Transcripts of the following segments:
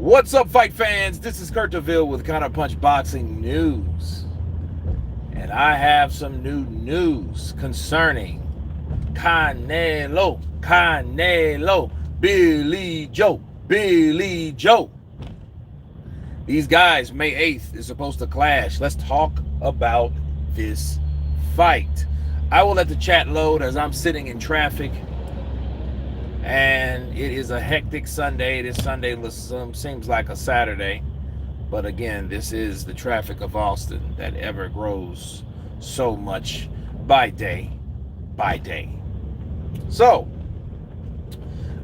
What's up, fight fans? This is Kurt DeVille with Counterpunch Boxing News. And I have some new news concerning Canelo, Billy Joe. These guys, May 8th, is supposed to clash. Let's talk about this fight. I will let the chat load as I'm sitting in traffic. And it is a hectic Sunday. This Sunday seems like a Saturday. But again, this is the traffic of Austin that ever grows so much by day by day. So,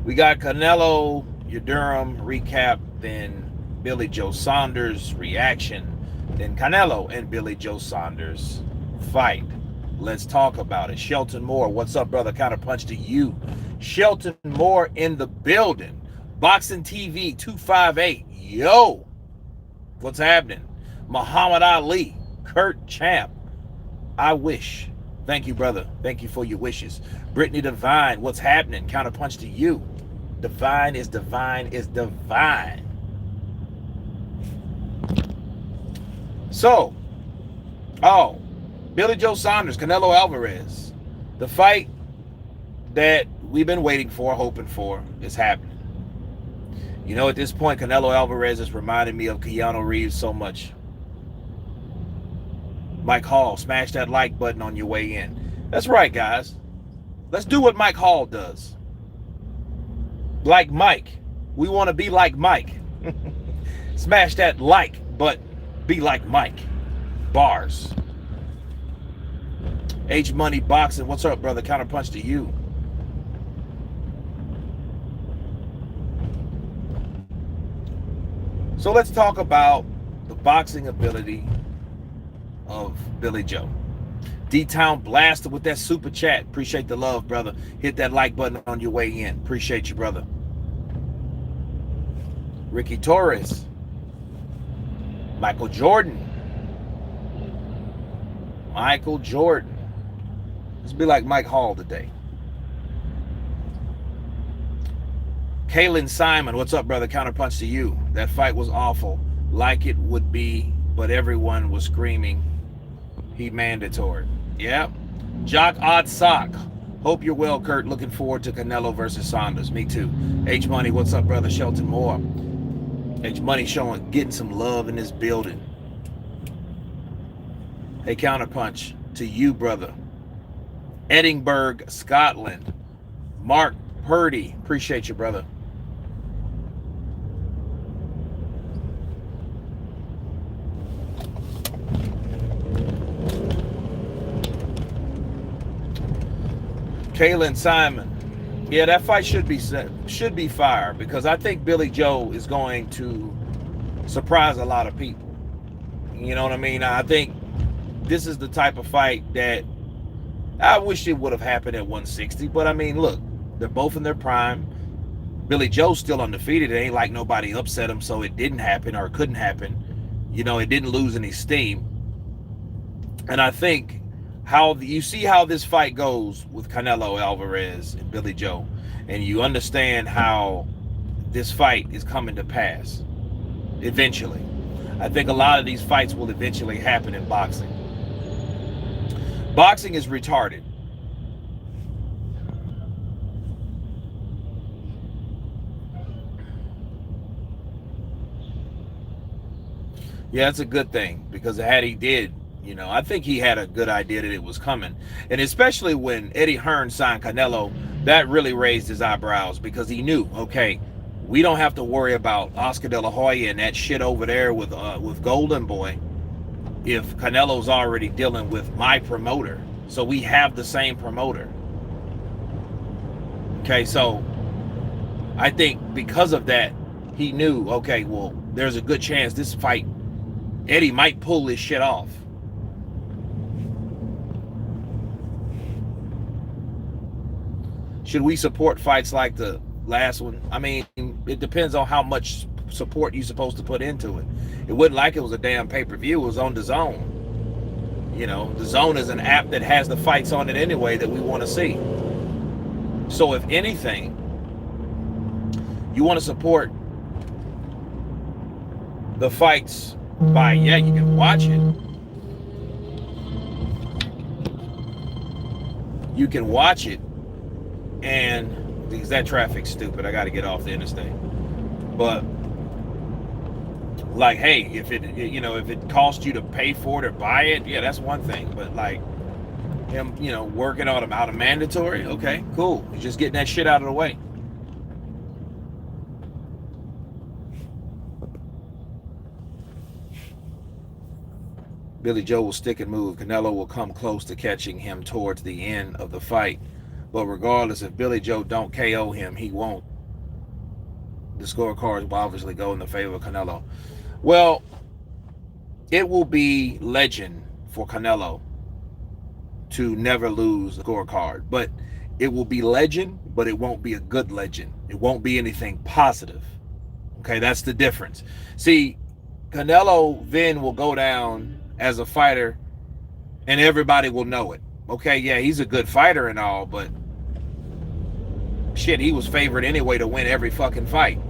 we got Canelo, your Durham recap, then Billy Joe Saunders reaction, then Canelo and Billy Joe Saunders fight. Let's talk about it. Shelton Moore, what's up, brother? Counterpunch to you. Shelton Moore in the building. Boxing TV 258. Yo, what's happening? Muhammad Ali, Kurt Champ. I wish. Thank you, brother. Thank you for your wishes. Brittany Divine, what's happening? Counterpunch to you. Divine is divine is divine. So, Billy Joe Saunders, Canelo Alvarez. The fight that we've been waiting for, hoping for, is happening. You know, at this point, Canelo Alvarez is reminding me of Keanu Reeves so much. Mike Hall, smash that like button on your way in. That's right, guys. Let's do what Mike Hall does. Like Mike. We want to be like Mike. Smash that like button. Be like Mike. Bars. H Money Boxing, what's up, brother? Counterpunch to you. So let's talk about the boxing ability of Billy Joe. D-Town Blaster with that super chat. Appreciate the love, brother. Hit that like button on your way in. Appreciate you, brother. Ricky Torres. Michael Jordan. Let's be like Mike Hall today. Kaylin Simon, what's up, brother? Counterpunch to you. That fight was awful, like it would be, but everyone was screaming he mandatory. Yeah. Jock Odd Sock. Hope you're well, Kurt. Looking forward to Canelo versus Saunders. Me too. H Money, what's up, brother? Shelton Moore. H Money getting some love in this building. Hey, Counterpunch to you, brother. Edinburgh, Scotland. Mark Purdy, appreciate you, brother. Kaylin Simon. Yeah, that fight should be fire, because I think Billy Joe is going to surprise a lot of people. You know what I mean? I think this is the type of fight that I wish it would have happened at 160, but I mean, look, they're both in their prime. Billy Joe's still undefeated. It ain't like nobody upset him, so it didn't happen or it couldn't happen. You know, it didn't lose any steam. And I think you see how this fight goes with Canelo Alvarez and Billy Joe, and you understand how this fight is coming to pass eventually. I think a lot of these fights will eventually happen in boxing. Boxing is retarded. Yeah, it's a good thing, because had he did, you know, I think he had a good idea that it was coming. And especially when Eddie Hearn signed Canelo, that really raised his eyebrows, because he knew, okay, we don't have to worry about Oscar De La Hoya and that shit over there with Golden Boy if Canelo's already dealing with my promoter. So we have the same promoter. Okay, so I think because of that, he knew, okay, well, there's a good chance this fight, Eddie might pull this shit off. Should we support fights like the last one? I mean, it depends on how much support you're supposed to put into it. It wasn't like it was a damn pay-per-view. It was on DAZN. You know, DAZN is an app that has the fights on it anyway that we want to see. So if anything, you want to support the fights by, yeah, you can watch it. You can watch it, and because that traffic's stupid, I got to get off the interstate. But like, hey, if it, you know, if it costs you to pay for it or buy it, yeah, that's one thing. But like him, you know, working on him out of mandatory, okay, cool. He's just getting that shit out of the way. Billy Joe will stick and move. Canelo will come close to catching him towards the end of the fight. But regardless, if Billy Joe don't KO him, he won't. The scorecards will obviously go in the favor of Canelo. Well, it will be legend for Canelo to never lose a scorecard. But it will be legend, but it won't be a good legend. It won't be anything positive. Okay, that's the difference. See, Canelo then will go down as a fighter and everybody will know it. Okay, yeah, he's a good fighter and all, but shit, he was favored anyway to win every fucking fight.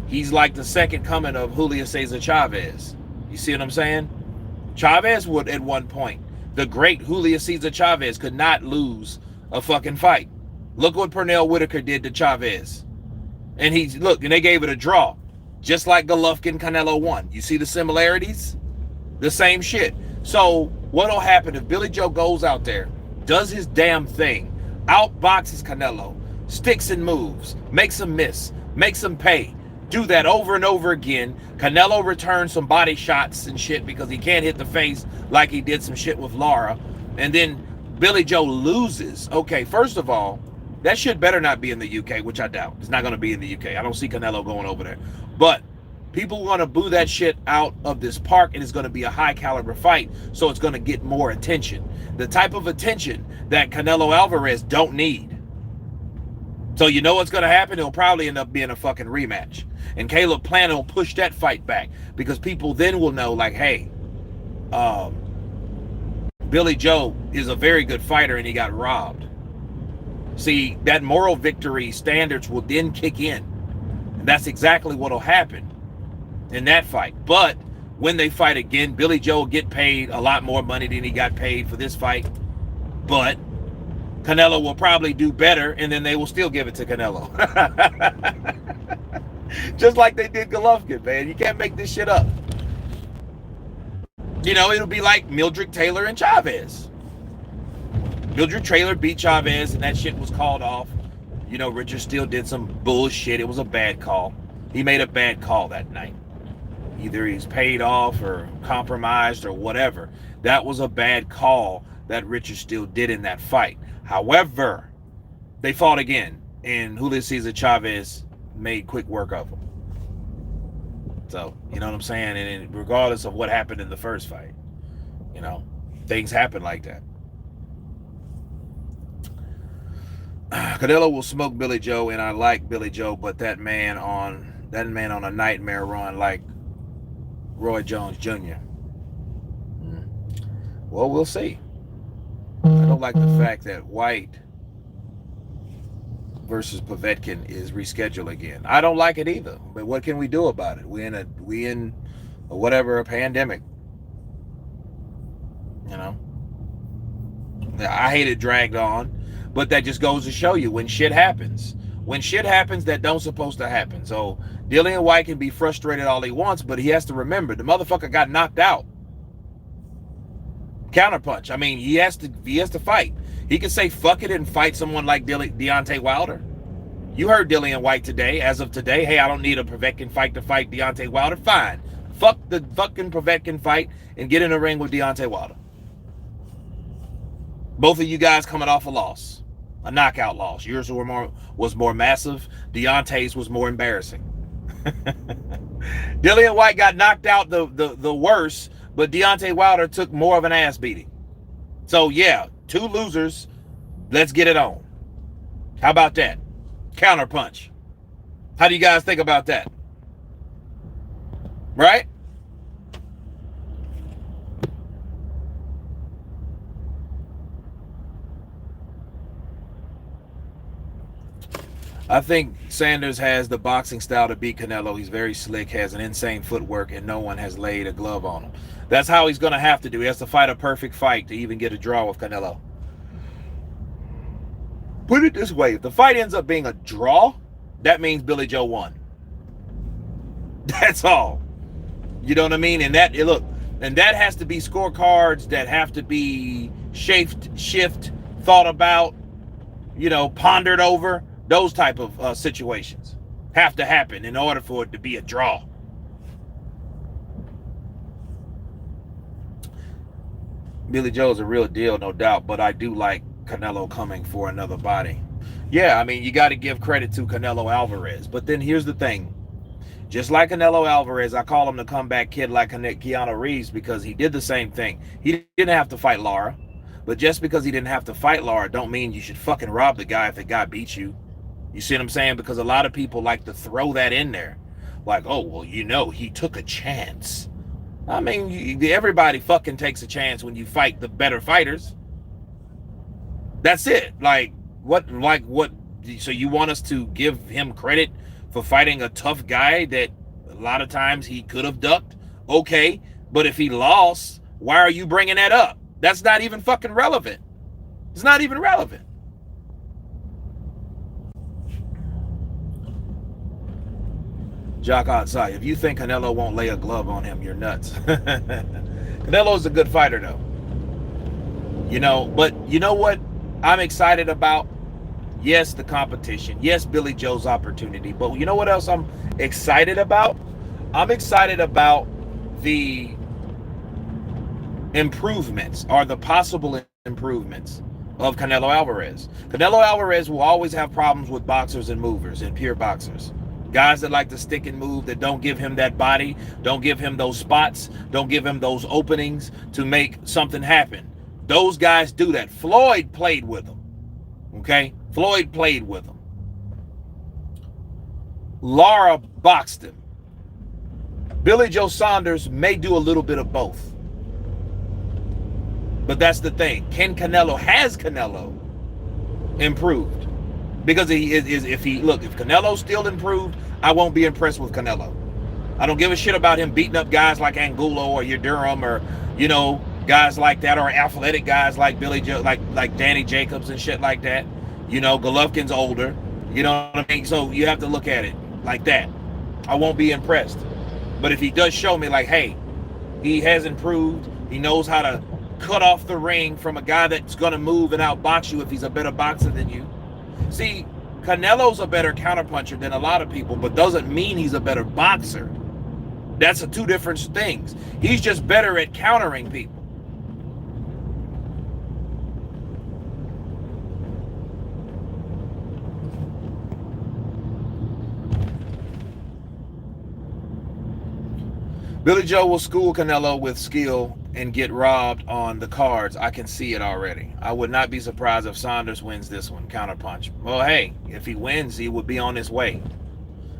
He's like the second coming of Julio Cesar Chavez. You see what I'm saying? Chavez would, at one point, the great Julio Cesar Chavez could not lose a fucking fight. Look what Pernell Whitaker did to Chavez. And and they gave it a draw. Just like Golovkin Canelo won. You see the similarities? The same shit. So what'll happen if Billy Joe goes out there, does his damn thing, outboxes Canelo, sticks and moves, makes him miss, makes him pay, do that over and over again. Canelo returns some body shots and shit because he can't hit the face like he did some shit with Lara. And then Billy Joe loses. Okay, first of all, that shit better not be in the UK, which I doubt. It's not going to be in the UK. I don't see Canelo going over there. But people want to boo that shit out of this park, and it's going to be a high caliber fight, so it's going to get more attention. The type of attention that Canelo Alvarez don't need. So you know what's going to happen? It'll probably end up being a fucking rematch. And Caleb Plant will push that fight back because people then will know, like, hey, Billy Joe is a very good fighter and he got robbed. See, that moral victory standards will then kick in. And that's exactly what will happen in that fight. But when they fight again, Billy Joe will get paid a lot more money than he got paid for this fight. But Canelo will probably do better, and then they will still give it to Canelo. Just like they did Golovkin, man. You can't make this shit up. You know, it'll be like Mildred Taylor and Chavez. Mildred Taylor beat Chavez, and that shit was called off. You know, Richard Steele did some bullshit. It was a bad call. He made a bad call that night. Either he's paid off or compromised or whatever. That was a bad call that Richard Steele did in that fight. However, they fought again, and Julio Cesar Chavez made quick work of him. So, you know what I'm saying? And regardless of what happened in the first fight, you know, things happen like that. Canelo will smoke Billy Joe, and I like Billy Joe, but that man on a nightmare run like Roy Jones Jr. Well, we'll see. I don't like the fact that White versus Povetkin is rescheduled again. I don't like it either. But what can we do about it? We in a pandemic. You know? I hate it dragged on. But that just goes to show you when shit happens. When shit happens that don't supposed to happen. So Dillian White can be frustrated all he wants, but he has to remember the motherfucker got knocked out. Counterpunch. I mean, he has to fight. He can say fuck it and fight someone like Deontay Wilder. You heard Dillian White today, as of today. Hey, I don't need a Povetkin fight to fight Deontay Wilder. Fine. Fuck the fucking Povetkin fight and get in a ring with Deontay Wilder. Both of you guys coming off a loss. A knockout loss. Yours was more massive. Deontay's was more embarrassing. Dillian White got knocked out the worst, but Deontay Wilder took more of an ass beating. So yeah, two losers. Let's get it on. How about that? Counterpunch. How do you guys think about that? Right? I think Saunders has the boxing style to beat Canelo. He's very slick, has an insane footwork, and no one has laid a glove on him. That's how he's going to have to do. He has to fight a perfect fight to even get a draw with Canelo. Put it this way, if the fight ends up being a draw, that means Billy Joe won. That's all. You know what I mean? And that, look, and that has to be scorecards that have to be shift, thought about, pondered over. Those type of situations have to happen in order for it to be a draw. Billy Joe's a real deal, no doubt, but I do like Canelo coming for another body. Yeah, I mean, you got to give credit to Canelo Alvarez. But then here's the thing. Just like Canelo Alvarez, I call him the comeback kid like Keanu Reeves because he did the same thing. He didn't have to fight Lara. But just because he didn't have to fight Lara don't mean you should fucking rob the guy if the guy beats you. You see what I'm saying? Because a lot of people like to throw that in there. Like, oh, well, he took a chance. I mean, everybody fucking takes a chance when you fight the better fighters. That's it. What? So you want us to give him credit for fighting a tough guy that a lot of times he could have ducked? Okay, but if he lost, why are you bringing that up? That's not even fucking relevant. It's not even relevant. Jock outside. If you think Canelo won't lay a glove on him, you're nuts. Canelo's a good fighter, though. But you know what I'm excited about? Yes, the competition. Yes, Billy Joe's opportunity. But you know what else I'm excited about? I'm excited about the improvements or the possible improvements of Canelo Alvarez. Canelo Alvarez will always have problems with boxers and movers and pure boxers. Guys that like to stick and move, that don't give him that body, don't give him those spots, don't give him those openings to make something happen. Those guys do that. Floyd played with them. Okay? Floyd played with him. Lara boxed him. Billy Joe Saunders may do a little bit of both. But that's the thing. Has Canelo improved? Because if Canelo's still improved, I won't be impressed with Canelo. I don't give a shit about him beating up guys like Angulo or Durham or, guys like that, or athletic guys like Billy Joe, like Danny Jacobs and shit like that. Golovkin's older. You know what I mean? So you have to look at it like that. I won't be impressed. But if he does show me hey, he has improved, he knows how to cut off the ring from a guy that's going to move and outbox you if he's a better boxer than you. See, Canelo's a better counterpuncher than a lot of people, but doesn't mean he's a better boxer. That's two different things. He's just better at countering people. Billy Joe will school Canelo with skill and get robbed on the cards. I can see it already. I would not be surprised if Saunders wins this one. Counterpunch. Well, hey, if he wins, he would be on his way.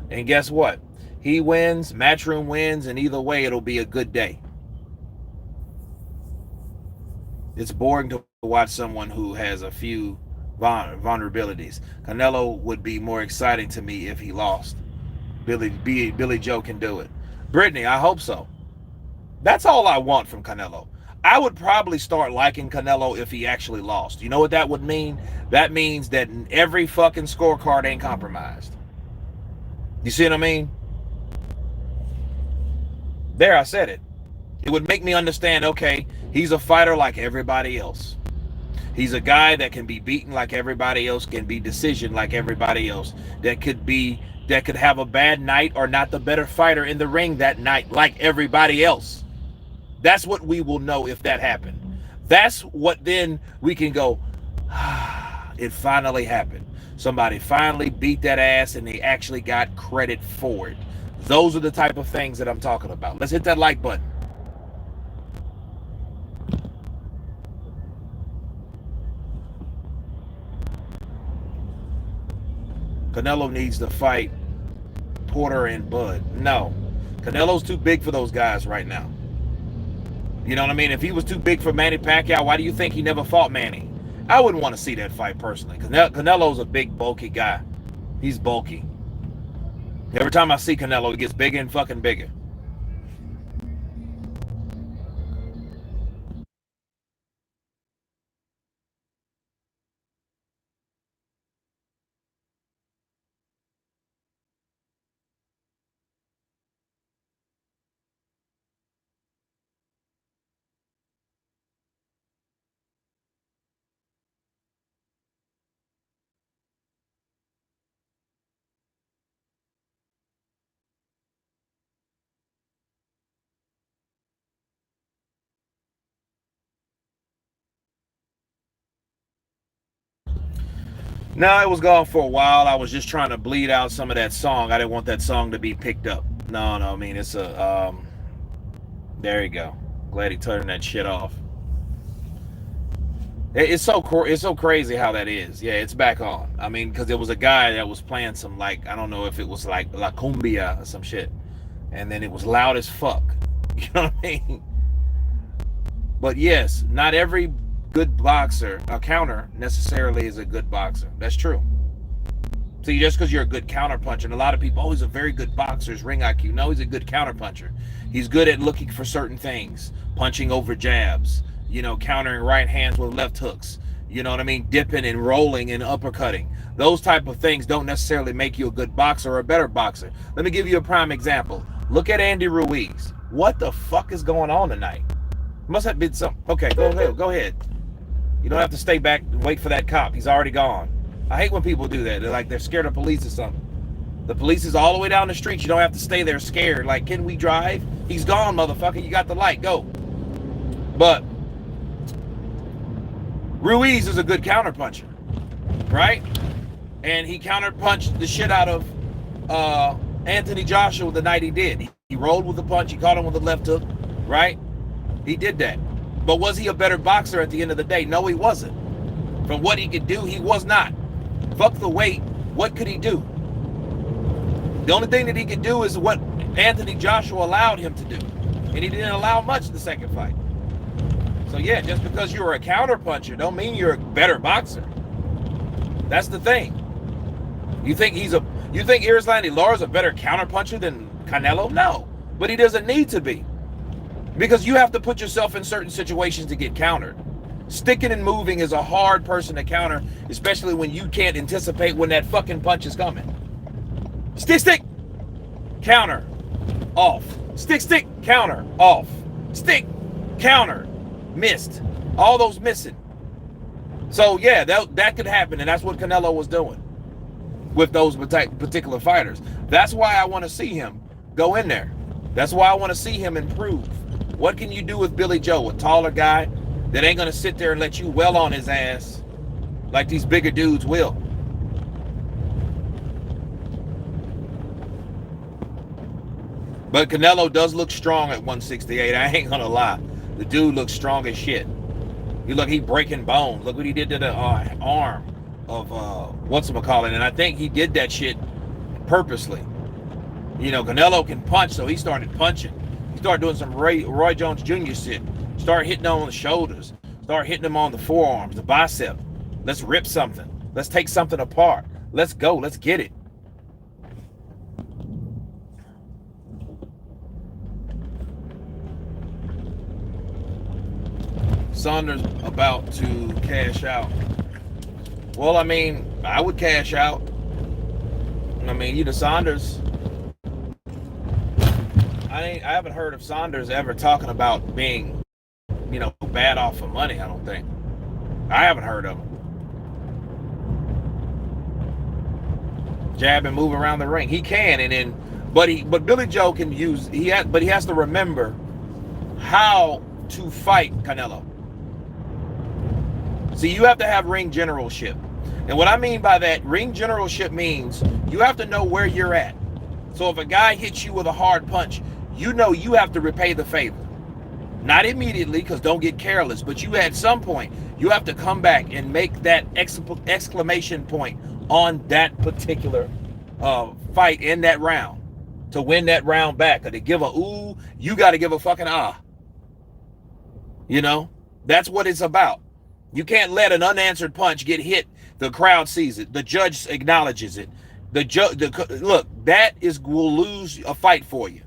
And guess what? He wins, Matchroom wins, and either way, it'll be a good day. It's boring to watch someone who has a few vulnerabilities. Canelo would be more exciting to me if he lost. Billy Joe can do it. Brittany, I hope so. That's all I want from Canelo. I would probably start liking Canelo if he actually lost. You know what that would mean? That means that every fucking scorecard ain't compromised. You see what I mean? There, I said it. It would make me understand, okay, he's a fighter like everybody else. He's a guy that can be beaten like everybody else, can be decisioned like everybody else, that could have a bad night or not the better fighter in the ring that night like everybody else. That's what we will know if that happened. That's what then we can go, it finally happened. Somebody finally beat that ass and they actually got credit for it. Those are the type of things that I'm talking about. Let's hit that like button. Canelo needs to fight Porter and Bud. No. Canelo's too big for those guys right now. You know what I mean? If he was too big for Manny Pacquiao, why do you think he never fought Manny? I wouldn't want to see that fight personally. Canelo's a big, bulky guy. He's bulky. Every time I see Canelo, he gets bigger and fucking bigger. No, it was gone for a while. I was just trying to bleed out some of that song. I didn't want that song to be picked up. No, no, I mean it's a there you go. Glad he turned that shit off. It's so crazy how that is. Yeah, it's back on. I mean, because there was a guy that was playing some, like, I don't know if it was like La Cumbia or some shit, and then it was loud as fuck. You know what I mean? But yes, not every good boxer, a counter, necessarily is a good boxer. That's true. See, just because you're a good counterpuncher, and a lot of people, oh, he's a very good boxer, his ring IQ. No, he's a good counterpuncher. He's good at looking for certain things, punching over jabs, countering right hands with left hooks. You know what I mean? Dipping and rolling and uppercutting. Those type of things don't necessarily make you a good boxer or a better boxer. Let me give you a prime example. Look at Andy Ruiz. What the fuck is going on tonight? Must have been some. Okay, go ahead. Go ahead. You don't have to stay back and wait for that cop. He's already gone. I hate when people do that. They're like they're scared of police or something. The police is all the way down the street. You don't have to stay there scared. Like, can we drive? He's gone, motherfucker. You got the light. Go. But Ruiz is a good counterpuncher, right? And he counterpunched the shit out of Anthony Joshua the night he did. He rolled with the punch. He caught him with the left hook, right? He did that. But was he a better boxer at the end of the day? No, he wasn't. From what he could do, he was not. Fuck the weight. What could he do? The only thing that he could do is what Anthony Joshua allowed him to do. And he didn't allow much in the second fight. So yeah, just because you're a counterpuncher don't mean you're a better boxer. That's the thing. You think Erislandy Lara's a better counterpuncher than Canelo? No. But he doesn't need to be. Because you have to put yourself in certain situations to get countered. Sticking and moving is a hard person to counter, especially when you can't anticipate when that fucking punch is coming. Stick, counter, off. Stick, counter, off. Stick, counter, missed. All those missing. So yeah, that could happen, and that's what Canelo was doing with those particular fighters. That's why I want to see him go in there. That's why I want to see him improve. What can you do with Billy Joe, a taller guy that ain't going to sit there and let you well on his ass like these bigger dudes will? But Canelo does look strong at 168. I ain't going to lie. The dude looks strong as shit. He breaking bones. Look what he did to the arm of whatchamacallit. And I think he did that shit purposely. Canelo can punch, so he started punching. He started doing some Roy Jones Jr. shit. Start hitting on the shoulders. Start hitting them on the forearms, the bicep. Let's rip something. Let's take something apart. Let's go. Let's get it. Saunders about to cash out. Well, I mean, I would cash out. I mean, Saunders. I haven't heard of Saunders ever talking about being, bad off of money. I don't think. I haven't heard of him. Jab and move around the ring. He can, but Billy Joe can use. But he has to remember how to fight Canelo. See, you have to have ring generalship. And what I mean by that, ring generalship means you have to know where you're at. So if a guy hits you with a hard punch, you have to repay the favor. Not immediately, because don't get careless, but at some point, you have to come back and make that exclamation point on that particular fight in that round to win that round back. Or to give a ooh, you got to give a fucking ah. That's what it's about. You can't let an unanswered punch get hit. The crowd sees it. The judge acknowledges it. Look, that will lose a fight for you.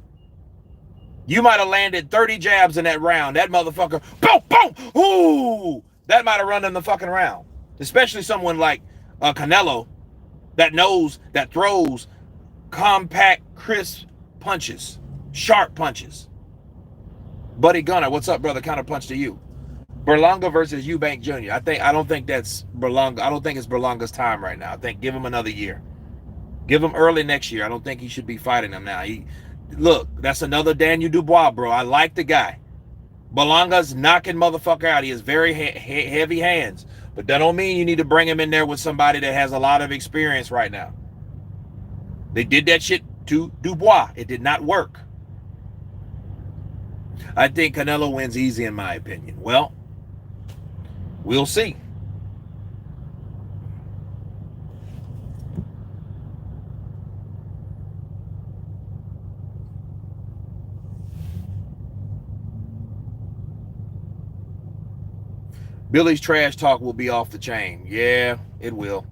You might have landed 30 jabs in that round. That motherfucker, boom, boom, ooh, that might have run in the fucking round. Especially someone like Canelo that knows, that throws compact, crisp punches, sharp punches. Buddy Gunner, what's up, brother? Counterpunch to you. Berlanga versus Eubank Jr. I don't think that's Berlanga. I don't think it's Berlanga's time right now. I think give him another year. Give him early next year. I don't think he should be fighting him now. Look, that's another Daniel Dubois, bro. I like the guy. Berlanga's knocking motherfucker out. He has very heavy hands. But that don't mean you need to bring him in there with somebody that has a lot of experience right now. They did that shit to Dubois. It did not work. I think Canelo wins easy in my opinion. Well, we'll see. Billy's trash talk will be off the chain. Yeah, it will.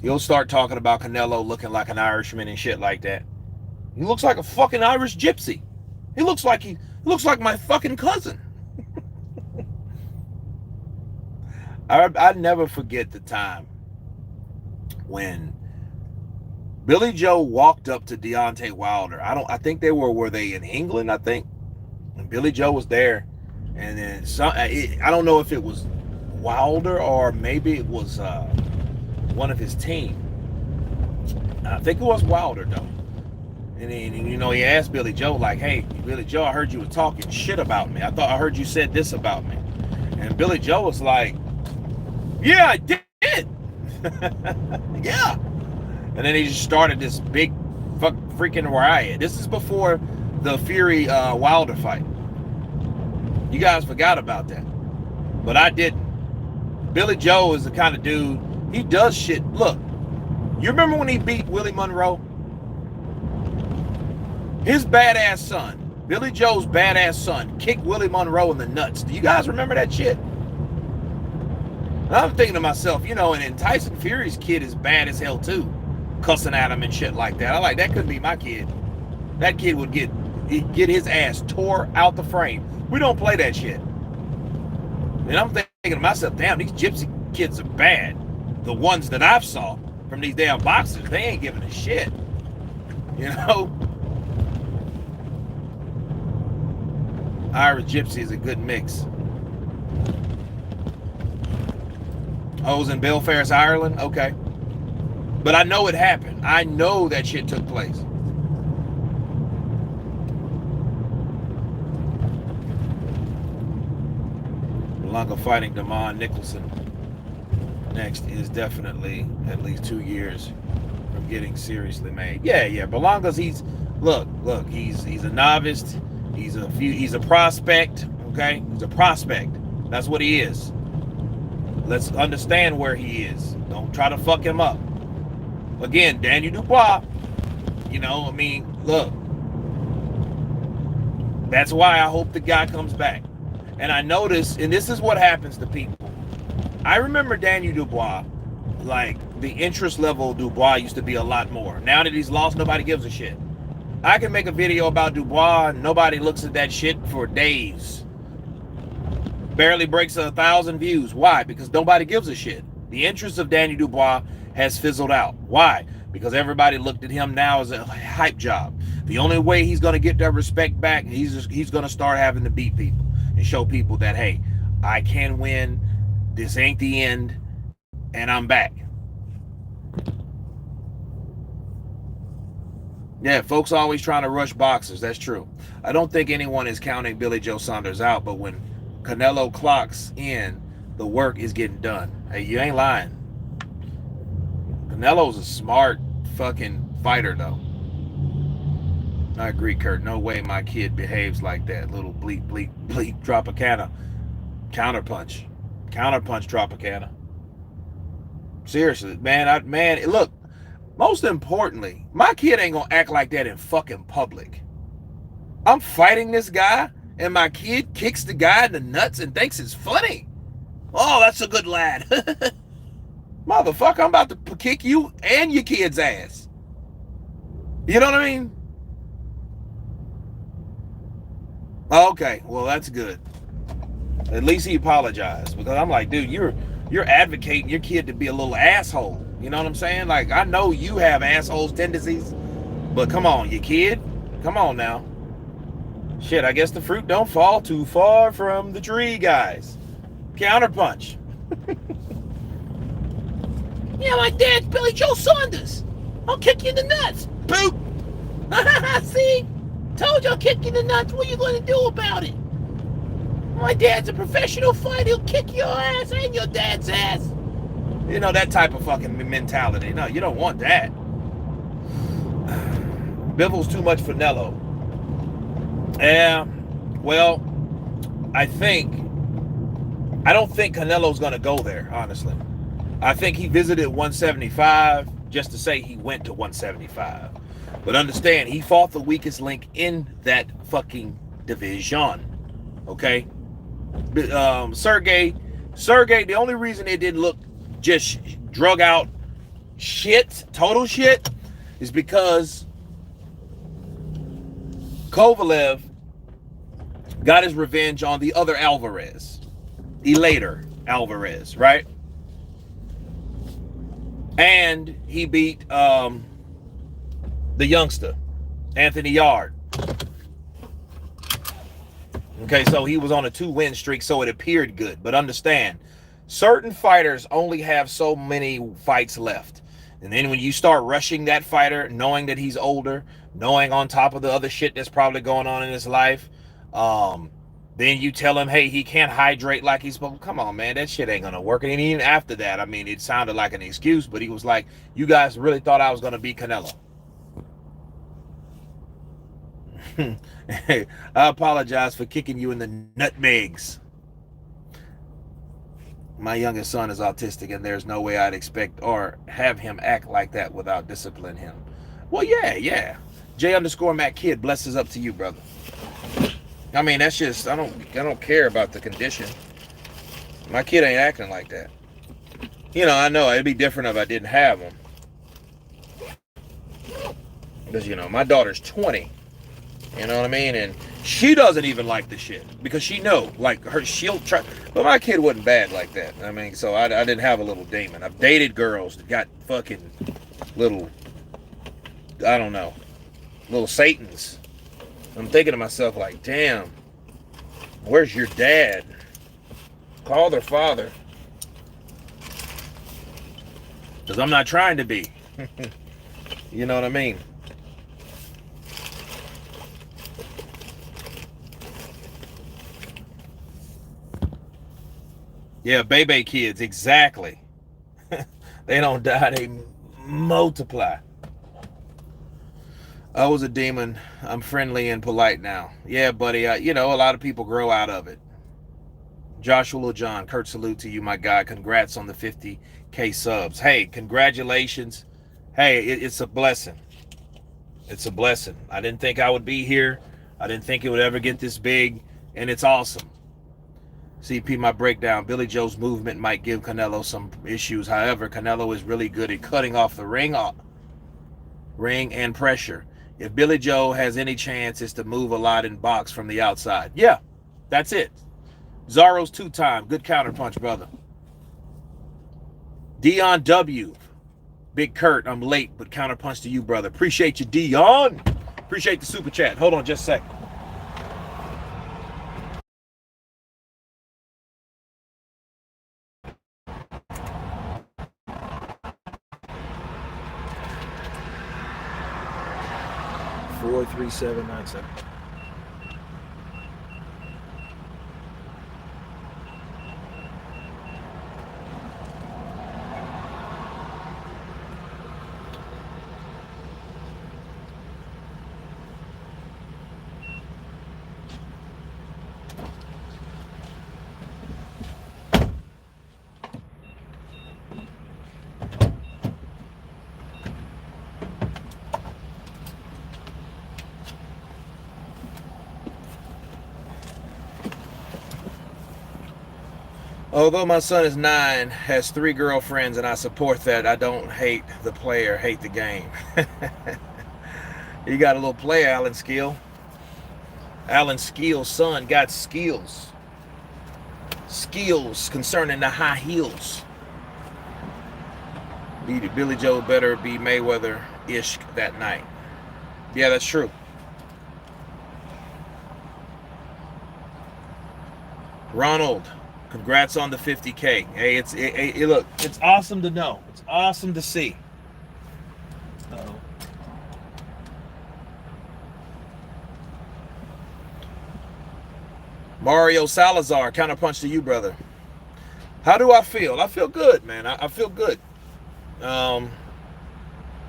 He'll start talking about Canelo looking like an Irishman and shit like that. He looks like a fucking Irish gypsy. He looks like my fucking cousin. I never forget the time when Billy Joe walked up to Deontay Wilder. I think were they in England, I think. And Billy Joe was there. And then I don't know if it was Wilder or maybe it was one of his team. I think it was Wilder though. And then, he asked Billy Joe, like, hey, Billy Joe, I heard you were talking shit about me. I heard you said this about me. And Billy Joe was like, yeah, I did. Yeah. And then he just started this big freaking riot. This is before the Fury Wilder fight. You guys forgot about that. But I didn't. Billy Joe is the kind of dude, he does shit. Look, you remember when he beat Willie Monroe? His badass son, Billy Joe's badass son, kicked Willie Monroe in the nuts. Do you guys remember that shit? And I'm thinking to myself, and Tyson Fury's kid is bad as hell too. Cussing at him and shit like that. That could be my kid. That kid would get his ass tore out the frame. We don't play that shit. And I'm thinking to myself, damn, these gypsy kids are bad. The ones that I've saw from these damn boxers, they ain't giving a shit. Irish gypsy is a good mix. Oh, it was in Belfast, Ireland? Okay. But I know it happened. I know that shit took place. Berlanga fighting Damon Nicholson next is definitely at least 2 years from getting seriously made. Yeah. Berlanga's he's a novice. He's a prospect. Okay, he's a prospect. That's what he is. Let's understand where he is. Don't try to fuck him up. Again, Daniel Dubois. Look. That's why I hope the guy comes back. And I notice, and this is what happens to people. I remember Daniel Dubois, like the interest level of Dubois used to be a lot more. Now that he's lost, nobody gives a shit. I can make a video about Dubois and nobody looks at that shit for days. Barely breaks 1,000 views. Why? Because nobody gives a shit. The interest of Daniel Dubois has fizzled out. Why? Because everybody looked at him now as a hype job. The only way he's going to get that respect back, he's going to start having to beat people and show people that, hey, I can win. This ain't the end, and I'm back. Yeah, folks always trying to rush boxers. That's true. I don't think anyone is counting Billy Joe Saunders out, but when Canelo clocks in, the work is getting done. Hey, you ain't lying. Canelo's a smart fucking fighter, though. I agree, Kurt. No way my kid behaves like that. Little bleep, bleep, bleep, Tropicana. Counterpunch. Counterpunch, Tropicana. Seriously, man, look, most importantly, my kid ain't gonna act like that in fucking public. I'm fighting this guy, and my kid kicks the guy in the nuts and thinks it's funny. Oh, that's a good lad. Motherfucker, I'm about to kick you and your kid's ass. You know what I mean? Okay, well that's good. At least he apologized, because I'm like, dude, you're advocating your kid to be a little asshole. You know what I'm saying? Like, I know you have assholes tendencies, but come on, your kid, come on now. Shit, I guess the fruit don't fall too far from the tree, guys. Counterpunch. Yeah, my dad's Billy Joe Saunders. I'll kick you in the nuts. Poop. See? Told you I'll kick you in the nuts. What are you going to do about it? My dad's a professional fighter. He'll kick your ass and your dad's ass. You know, that type of fucking mentality. No, you don't want that. Bivol's too much for Nello. Yeah, well, I don't think Canelo's going to go there, honestly. I think he visited 175 just to say he went to 175. But understand, he fought the weakest link in that fucking division. Okay? Sergey, the only reason it didn't look just drug out shit, total shit, is because Kovalev got his revenge on the other Alvarez, Elator Alvarez, right? And he beat the youngster, Anthony Yard. Okay, so he was on a 2-win streak, so it appeared good. But understand, certain fighters only have so many fights left. And then when you start rushing that fighter, knowing that he's older, knowing on top of the other shit that's probably going on in his life, then you tell him, hey, he can't hydrate like he's supposed to. Come on, man, that shit ain't gonna work. And even after that, I mean, it sounded like an excuse, but he was like, you guys really thought I was gonna beat Canelo. Hey, I apologize for kicking you in the nutmegs. My youngest son is autistic, and there's no way I'd expect or have him act like that without disciplining him. Well, yeah. J_Mac Kid, blesses up to you, brother. I mean, that's just, I don't care about the condition. My kid ain't acting like that. You know, I know it'd be different if I didn't have him. Because, you know, my daughter's 20. You know what I mean? And she doesn't even like the shit. Because she know, like, she'll try. But my kid wasn't bad like that. I mean, so I didn't have a little demon. I've dated girls that got fucking little, I don't know, little satans. I'm thinking to myself, like, damn, where's your dad? Call their father. Because I'm not trying to be. You know what I mean? Yeah, baby kids, exactly. They don't die, they multiply. I was a demon. I'm friendly and polite now. Yeah, buddy. You know, a lot of people grow out of it. Joshua John, Kurt, salute to you, my guy. Congrats on the 50K subs. Hey, congratulations. Hey, it's a blessing. It's a blessing. I didn't think I would be here. I didn't think it would ever get this big, and it's awesome. CP, my breakdown. Billy Joe's movement might give Canelo some issues. However, Canelo is really good at cutting off the ring and pressure. If Billy Joe has any chance, it's to move a lot in box from the outside. Yeah, that's it. Zaro's 2-time. Good counterpunch, brother. Dion W. Big Kurt, I'm late, but counterpunch to you, brother. Appreciate you, Dion. Appreciate the super chat. Hold on just a sec. Four, 3, 7, 9, 7. Although my son is 9, has 3 girlfriends, and I support that, I don't hate the player, hate the game. You got a little player, Alan Skill. Alan Skill's son got skills. Skills concerning the high heels. Billy Joe better be Mayweather-ish that night. Yeah, that's true. Ronald, congrats on the 50K. Hey, look, it's awesome to know. It's awesome to see. Uh-oh. Mario Salazar, counterpunch to you, brother. How do I feel? I feel good, man. I feel good.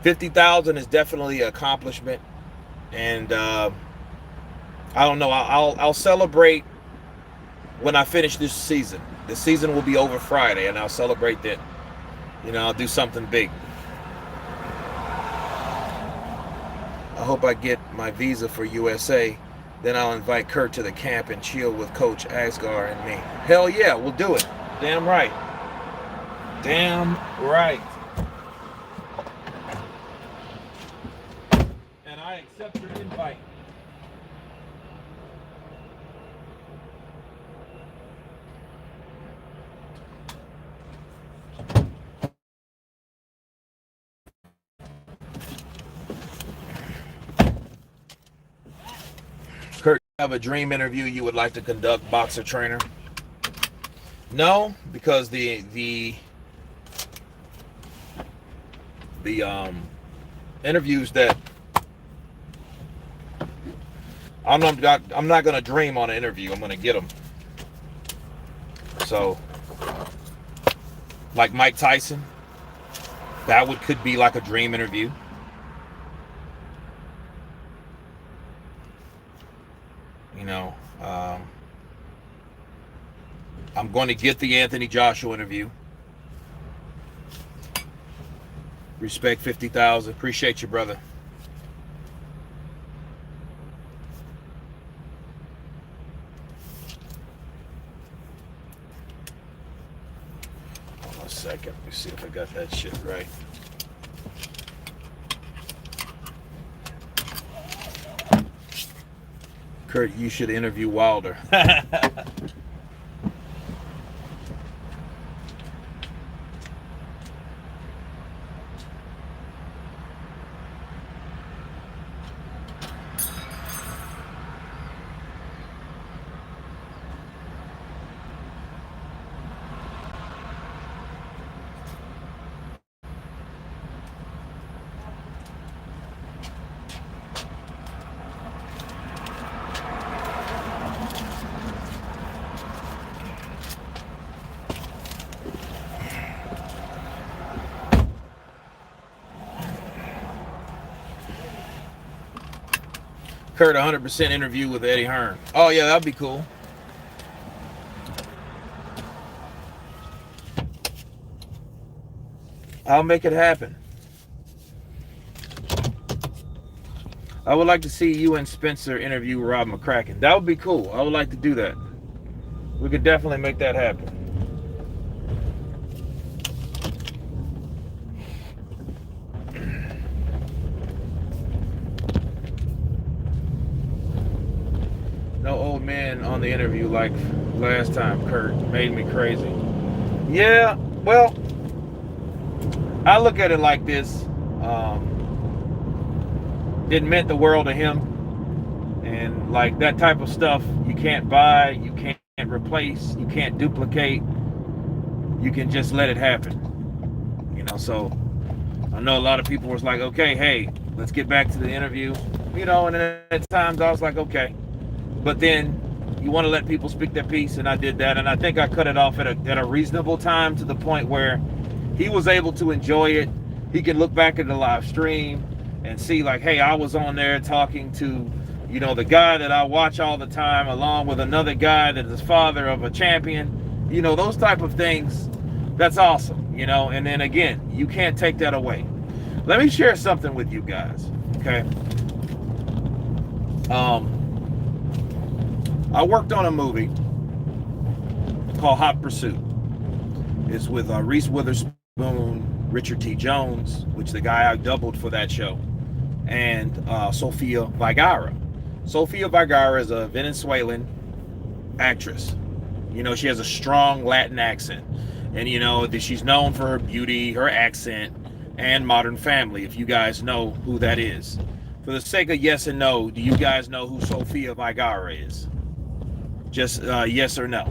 50,000 is definitely an accomplishment, and I don't know. I'll celebrate when I finish this season. The season will be over Friday, and I'll celebrate that. I'll do something big. I hope I get my visa for USA. Then I'll invite Kurt to the camp and chill with Coach Asgar and me. Hell yeah, we'll do it. Damn right. Damn right. And I accept your invite. Kurt, have a dream interview you would like to conduct, boxer trainer? No, because the interviews that I'm not going to dream on an interview. I'm going to get them. So, like Mike Tyson, that could be like a dream interview. I'm going to get the Anthony Joshua interview. Respect 50,000. Appreciate you, brother. Hold on a second. Let me see if I got that shit right. Kurt, you should interview Wilder. Kurt, 100% interview with Eddie Hearn. Oh, yeah, that'd be cool. I'll make it happen. I would like to see you and Spencer interview Rob McCracken. That would be cool. I would like to do that. We could definitely make that happen. No old man on the interview like last time, Kurt. Made me crazy. Yeah, well, I look at it like this. It meant the world to him. And like that type of stuff, you can't buy, you can't replace, you can't duplicate. You can just let it happen. So I know a lot of people was like, okay, hey, let's get back to the interview. And then at times I was like, okay. But then you want to let people speak their piece, and I did that. And I think I cut it off at a reasonable time, to the point where he was able to enjoy it. He can look back at the live stream and see like, hey, I was on there talking to, the guy that I watch all the time, along with another guy that is father of a champion. Those type of things, that's awesome, And then again, you can't take that away. Let me share something with you guys, okay? I worked on a movie called Hot Pursuit. It's with Reese Witherspoon, Richard T. Jones, which the guy I doubled for that show, and Sofia Vergara. Sofia Vergara is a Venezuelan actress. You know, she has a strong Latin accent. And, you know, she's known for her beauty, her accent, and Modern Family, if you guys know who that is. For the sake of yes and no, do you guys know who Sofia Vergara is? Just yes or no.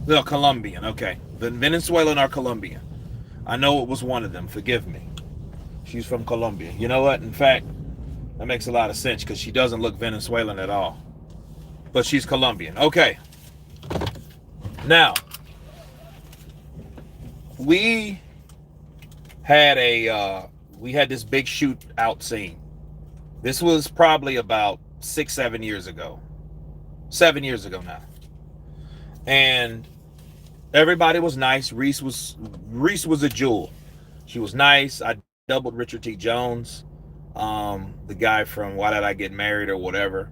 The Colombian, okay. The Venezuelan or Colombian. I know it was one of them, forgive me. She's from Colombia. You know what? In fact, that makes a lot of sense because she doesn't look Venezuelan at all. But she's Colombian. Okay. Now, we had this big shootout scene. This was probably about 6-7 years ago. 7 years ago now. And everybody was nice. Reese was a jewel. She was nice. I doubled Richard T. Jones, the guy from Why Did I Get Married or whatever.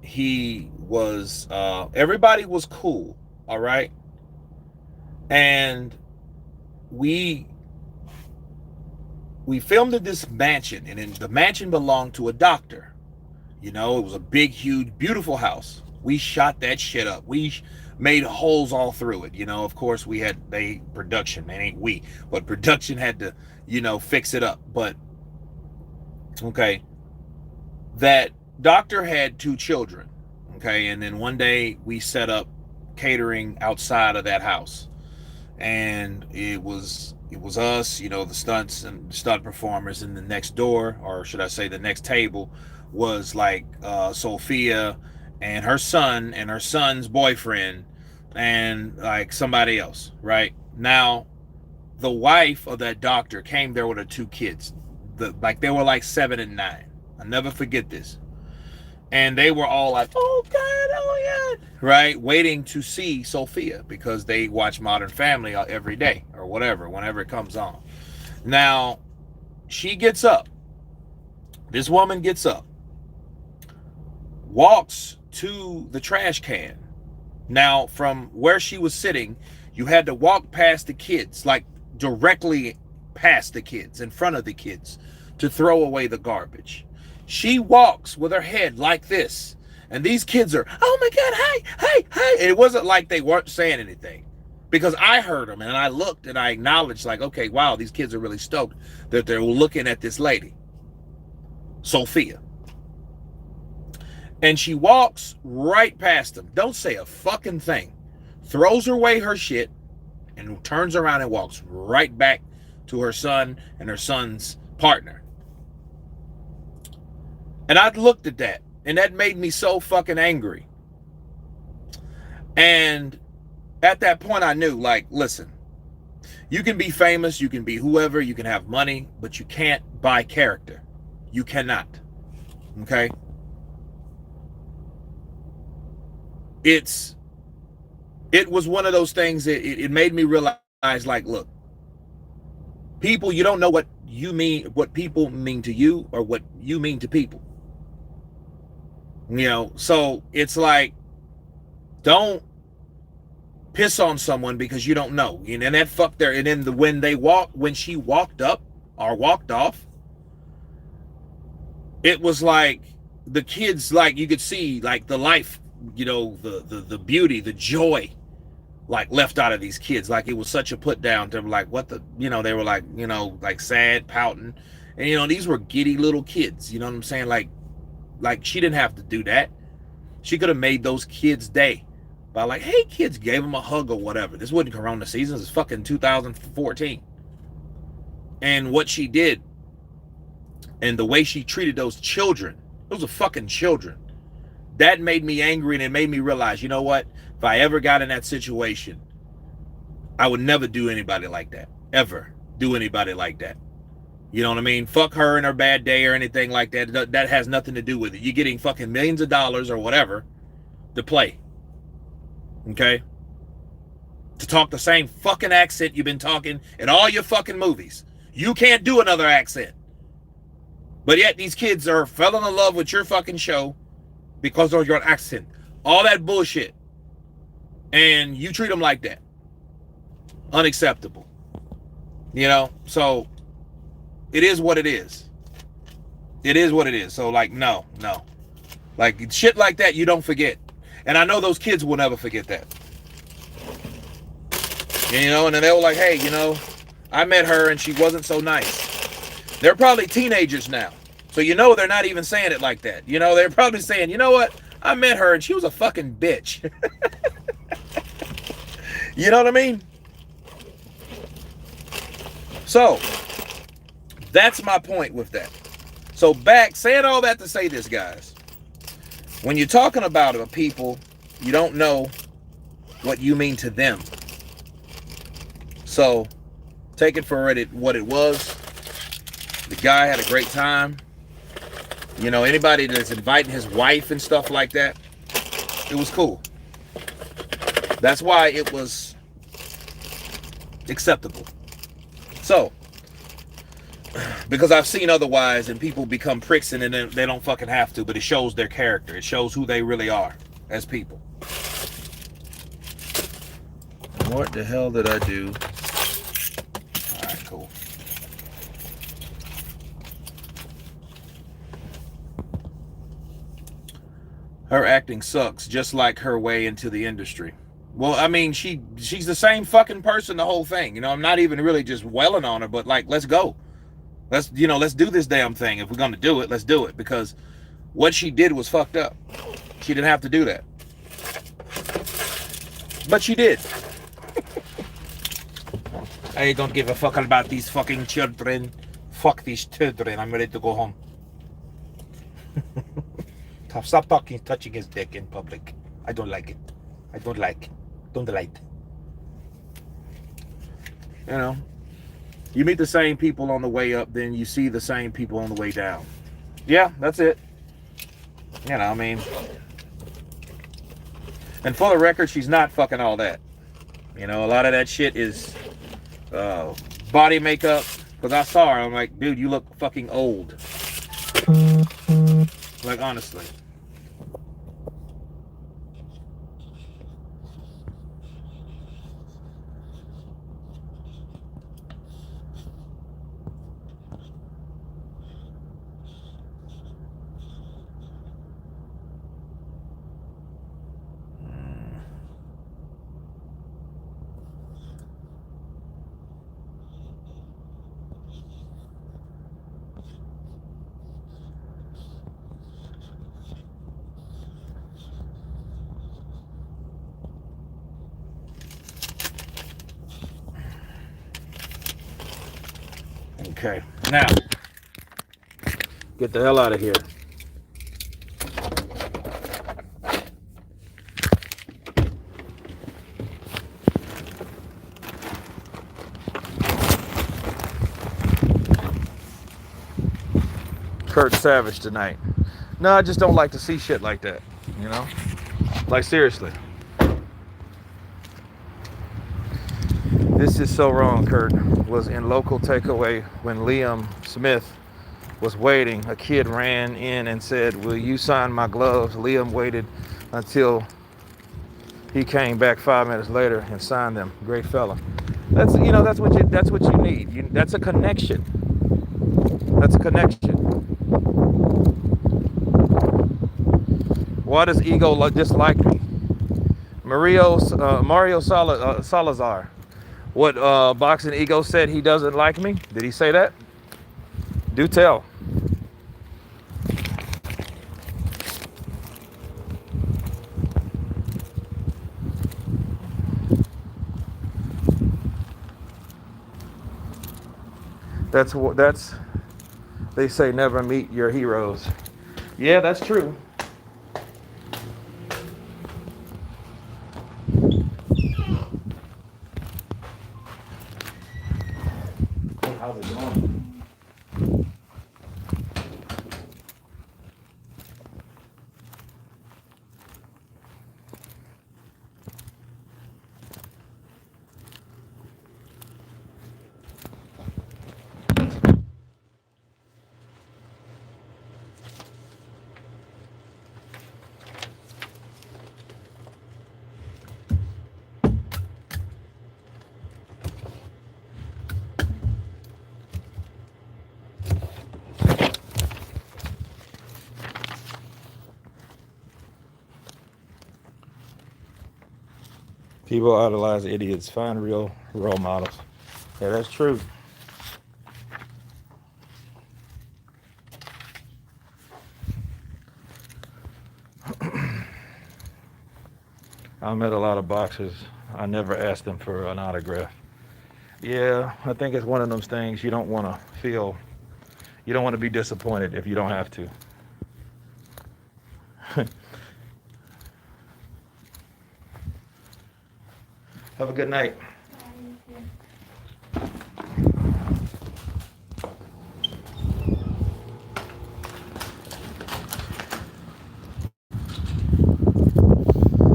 He was everybody was cool, all right? And we filmed at this mansion, and the mansion belonged to a doctor. You know, it was a big, huge, beautiful house. We shot that shit up. We made holes all through it. You know, of course, production, man, ain't we, but production had to, you know, fix it up. But, okay, that doctor had 2 children, okay, and then one day we set up catering outside of that house. And it was us, you know, the stunts and stunt performers, in the next door, or should I say the next table, was like Sophia and her son and her son's boyfriend and like somebody else, right? Now, the wife of that doctor came there with her 2 kids. They were like 7 and 9. I'll never forget this. And they were all like, oh God, oh yeah, right? Waiting to see Sophia because they watch Modern Family every day or whatever, whenever it comes on. Now, she gets up. This woman gets up, walks to the trash can. Now, from where she was sitting, you had to walk past the kids, like directly past the kids, in front of the kids, to throw away the garbage. She walks with her head like this, and these kids are, oh my God, hey. And it wasn't like they weren't saying anything, because I heard them, and I looked, and I acknowledged, like, okay, wow, these kids are really stoked that they're looking at this lady, Sophia. And she walks right past them, don't say a fucking thing, throws away her shit, and turns around and walks right back to her son and her son's partner. And I looked at that, and that made me so fucking angry. And at that point, I knew, like, listen, you can be famous, you can be whoever, you can have money, but you can't buy character. You cannot. Okay? It was one of those things that it made me realize, like, look, people, you don't know what people mean to you or what you mean to people. You know, so it's like, don't piss on someone because you don't know. And that fucked there. And then when she walked up or walked off, it was like the kids, like you could see like the life, you know, the beauty, the joy, like left out of these kids. Like it was such a put down to them, like what the, you know, they were like, you know, like sad, pouting. And, you know, these were giddy little kids, you know what I'm saying? Like she didn't have to do that. She could have made those kids' day by like, hey kids, gave them a hug or whatever. This wasn't Corona season, it's fucking 2014. And what she did and the way she treated those children, those are fucking children. That made me angry, and it made me realize, you know what? If I ever got in that situation, I would never do anybody like that. Ever do anybody like that. You know what I mean? Fuck her and her bad day or anything like that. That has nothing to do with it. You're getting fucking millions of dollars or whatever to play. Okay? To talk the same fucking accent you've been talking in all your fucking movies. You can't do another accent. But yet these kids fell in love with your fucking show because of your accent. All that bullshit. And you treat them like that. Unacceptable. You know? So it is what it is. It is what it is. So like, no. Like shit like that you don't forget. And I know those kids will never forget that. You know, and then they were like, hey, you know, I met her and she wasn't so nice. They're probably teenagers now. So you know they're not even saying it like that. You know, they're probably saying, you know what? I met her and she was a fucking bitch. You know what I mean? So, that's my point with that. So saying all that to say this, guys. When you're talking about a people, you don't know what you mean to them. So, take it for what it was. The guy had a great time. You know, anybody that's inviting his wife and stuff like that, it was cool. That's why it was acceptable. So, because I've seen otherwise and people become pricks and then they don't fucking have to, but it shows their character. It shows who they really are as people. What the hell did I do? All right, cool. Her acting sucks, just like her way into the industry. Well, I mean, she's the same fucking person the whole thing. You know, I'm not even really just welling on her, but like, let's go. Let's do this damn thing. If we're gonna do it, let's do it. Because what she did was fucked up. She didn't have to do that. But she did. I don't give a fuck about these fucking children. Fuck these children. I'm ready to go home. Stop touching his dick in public. I don't like it. I don't like. Don't like. You know, you meet the same people on the way up, then you see the same people on the way down. Yeah, that's it. You know, I mean, and for the record, she's not fucking all that. You know, a lot of that shit is body makeup. Because I saw her, I'm like, dude, you look fucking old. Like, honestly. Okay, now, get the hell out of here. Kurt Savage tonight. No, I just don't like to see shit like that, you know? Like, seriously. This is so wrong, Kurt. Was in local takeaway when Liam Smith was waiting. A kid ran in and said, "Will you sign my gloves?" Liam waited until he came back 5 minutes later and signed them. Great fella. That's what you need. That's a connection. That's a connection. Why does ego dislike me? Mario Salazar. What Boxing Ego said he doesn't like me? Did he say that? Do tell. That's they say never meet your heroes. Yeah, that's true. How's it going? People idolize idiots. Find real role models. Yeah, that's true. I met a lot of boxers. I never asked them for an autograph. Yeah, I think it's one of those things you don't want to feel. You don't want to be disappointed if you don't have to. Have a good night.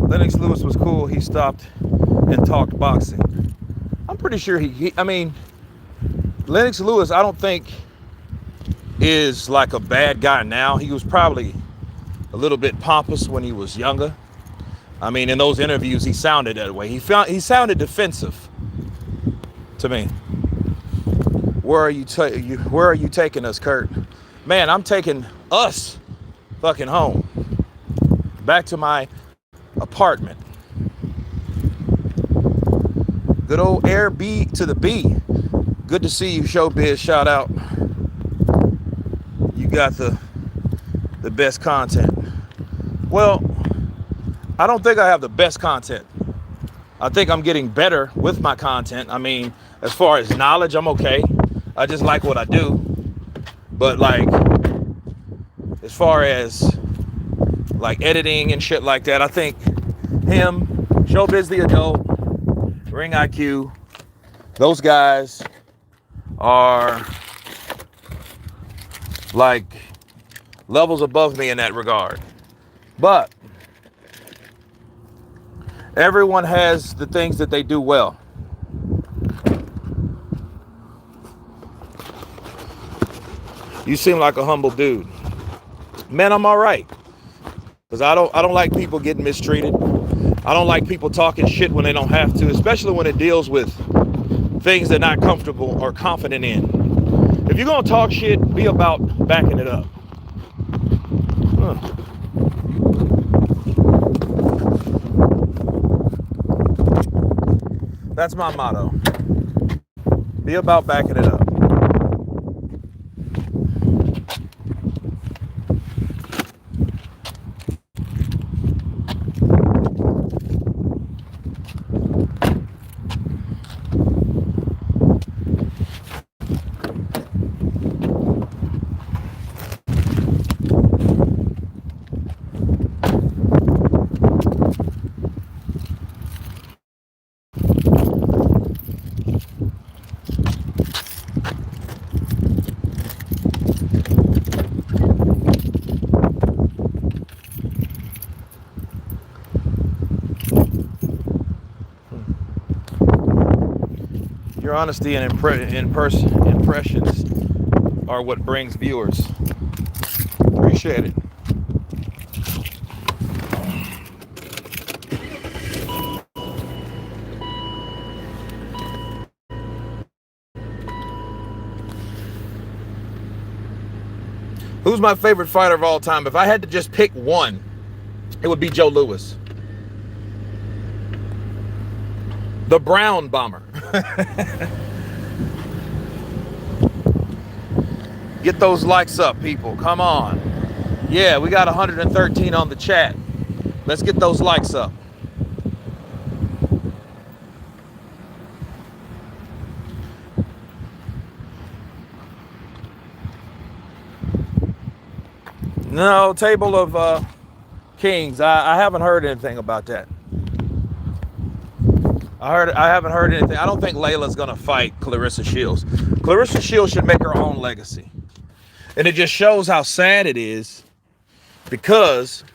Lennox Lewis was cool. He stopped and talked boxing. I'm pretty sure I mean, Lennox Lewis, I don't think is like a bad guy now. He was probably a little bit pompous when he was younger. I mean, in those interviews, he sounded that way. He sounded defensive to me. Where are you taking us, Kurt? Man, I'm taking us fucking home. Back to my apartment. Good old Air B to the B. Good to see you, Showbiz. Shout out. You got the best content. Well, I don't think I have the best content. I think I'm getting better with my content. I mean, as far as knowledge, I'm okay. I just like what I do. But like, as far as like editing and shit like that, I think him, Showbiz the Adult, Ring IQ, those guys are like levels above me in that regard. But everyone has the things that they do well. You seem like a humble dude. Man, I'm all right. Because I don't like people getting mistreated. I don't like people talking shit when they don't have to, especially when it deals with things they're not comfortable or confident in. If you're going to talk shit, be about backing it up. That's my motto. Be about backing it up. Your honesty and impressions are what brings viewers. Appreciate it. Who's my favorite fighter of all time? If I had to just pick one, it would be Joe Louis. The Brown Bomber. Get those likes up, people. Come on. Yeah, we got 113 on the chat. Let's get those likes up. No, Table of Kings. I haven't heard anything about that. I haven't heard anything. I don't think Layla's gonna fight Clarissa Shields. Clarissa Shields should make her own legacy. And it just shows how sad it is, because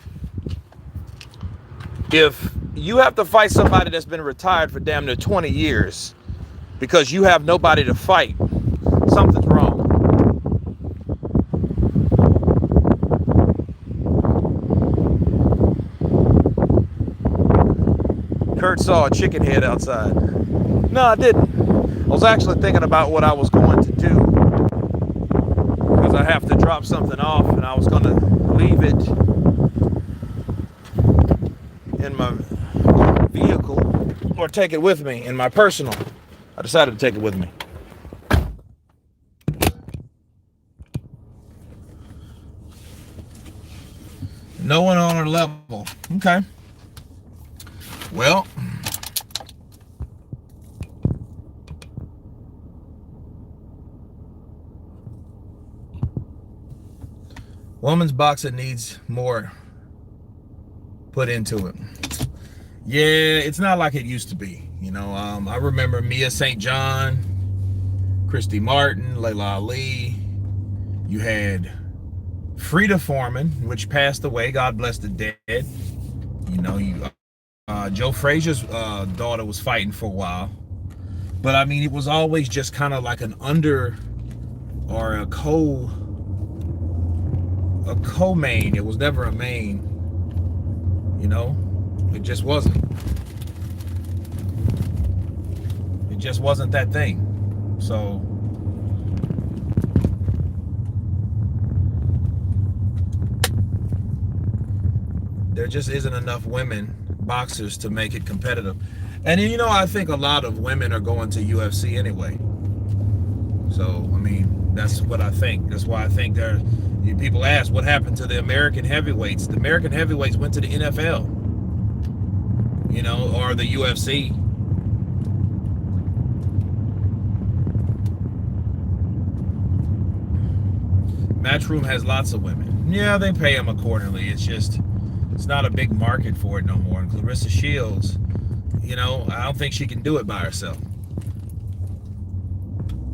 if you have to fight somebody that's been retired for damn near 20 years because you have nobody to fight, something's wrong. Kurt saw a chicken head outside. No, I didn't. I was actually thinking about what I was going to do, because I have to drop something off, and I was going to leave it in my vehicle or take it with me in my personal. I decided to take it with me. No one on her level. Okay. Well, women's boxing needs more put into it. Yeah, it's not like it used to be. I remember Mia St. John, Christy Martin, Layla Ali. You had Frida Foreman, which passed away. God bless the dead. Joe Frazier's daughter was fighting for a while. But I mean, it was always just kind of like an under or a co-main. It was never a main. It just wasn't. It just wasn't that thing. So there just isn't enough women boxers to make it competitive. And I think a lot of women are going to UFC anyway. So I mean, that's what I think. That's why I think people ask what happened to the American heavyweights. The American heavyweights went to the NFL, or the UFC. Matchroom has lots of women. Yeah, they pay them accordingly. It's not a big market for it no more. And Clarissa Shields, I don't think she can do it by herself.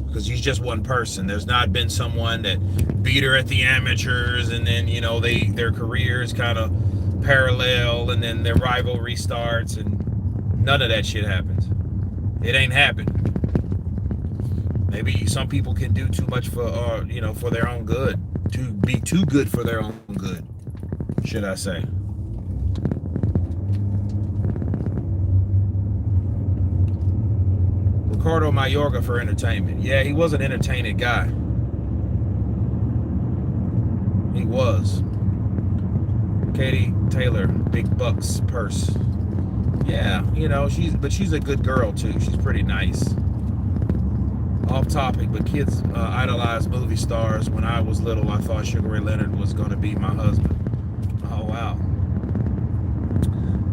Because she's just one person. There's not been someone that beat her at the amateurs, and then their careers kind of parallel, and then their rivalry starts, and none of that shit happens. It ain't happened. Maybe some people can do too much for for their own good, to be too good for their own good, should I say. Ricardo Mayorga for entertainment. Yeah, he was an entertaining guy. He was. Katie Taylor, big bucks purse. Yeah, she's a good girl too. She's pretty nice. Off topic, but kids idolize movie stars. When I was little, I thought Sugar Ray Leonard was going to be my husband. Oh wow.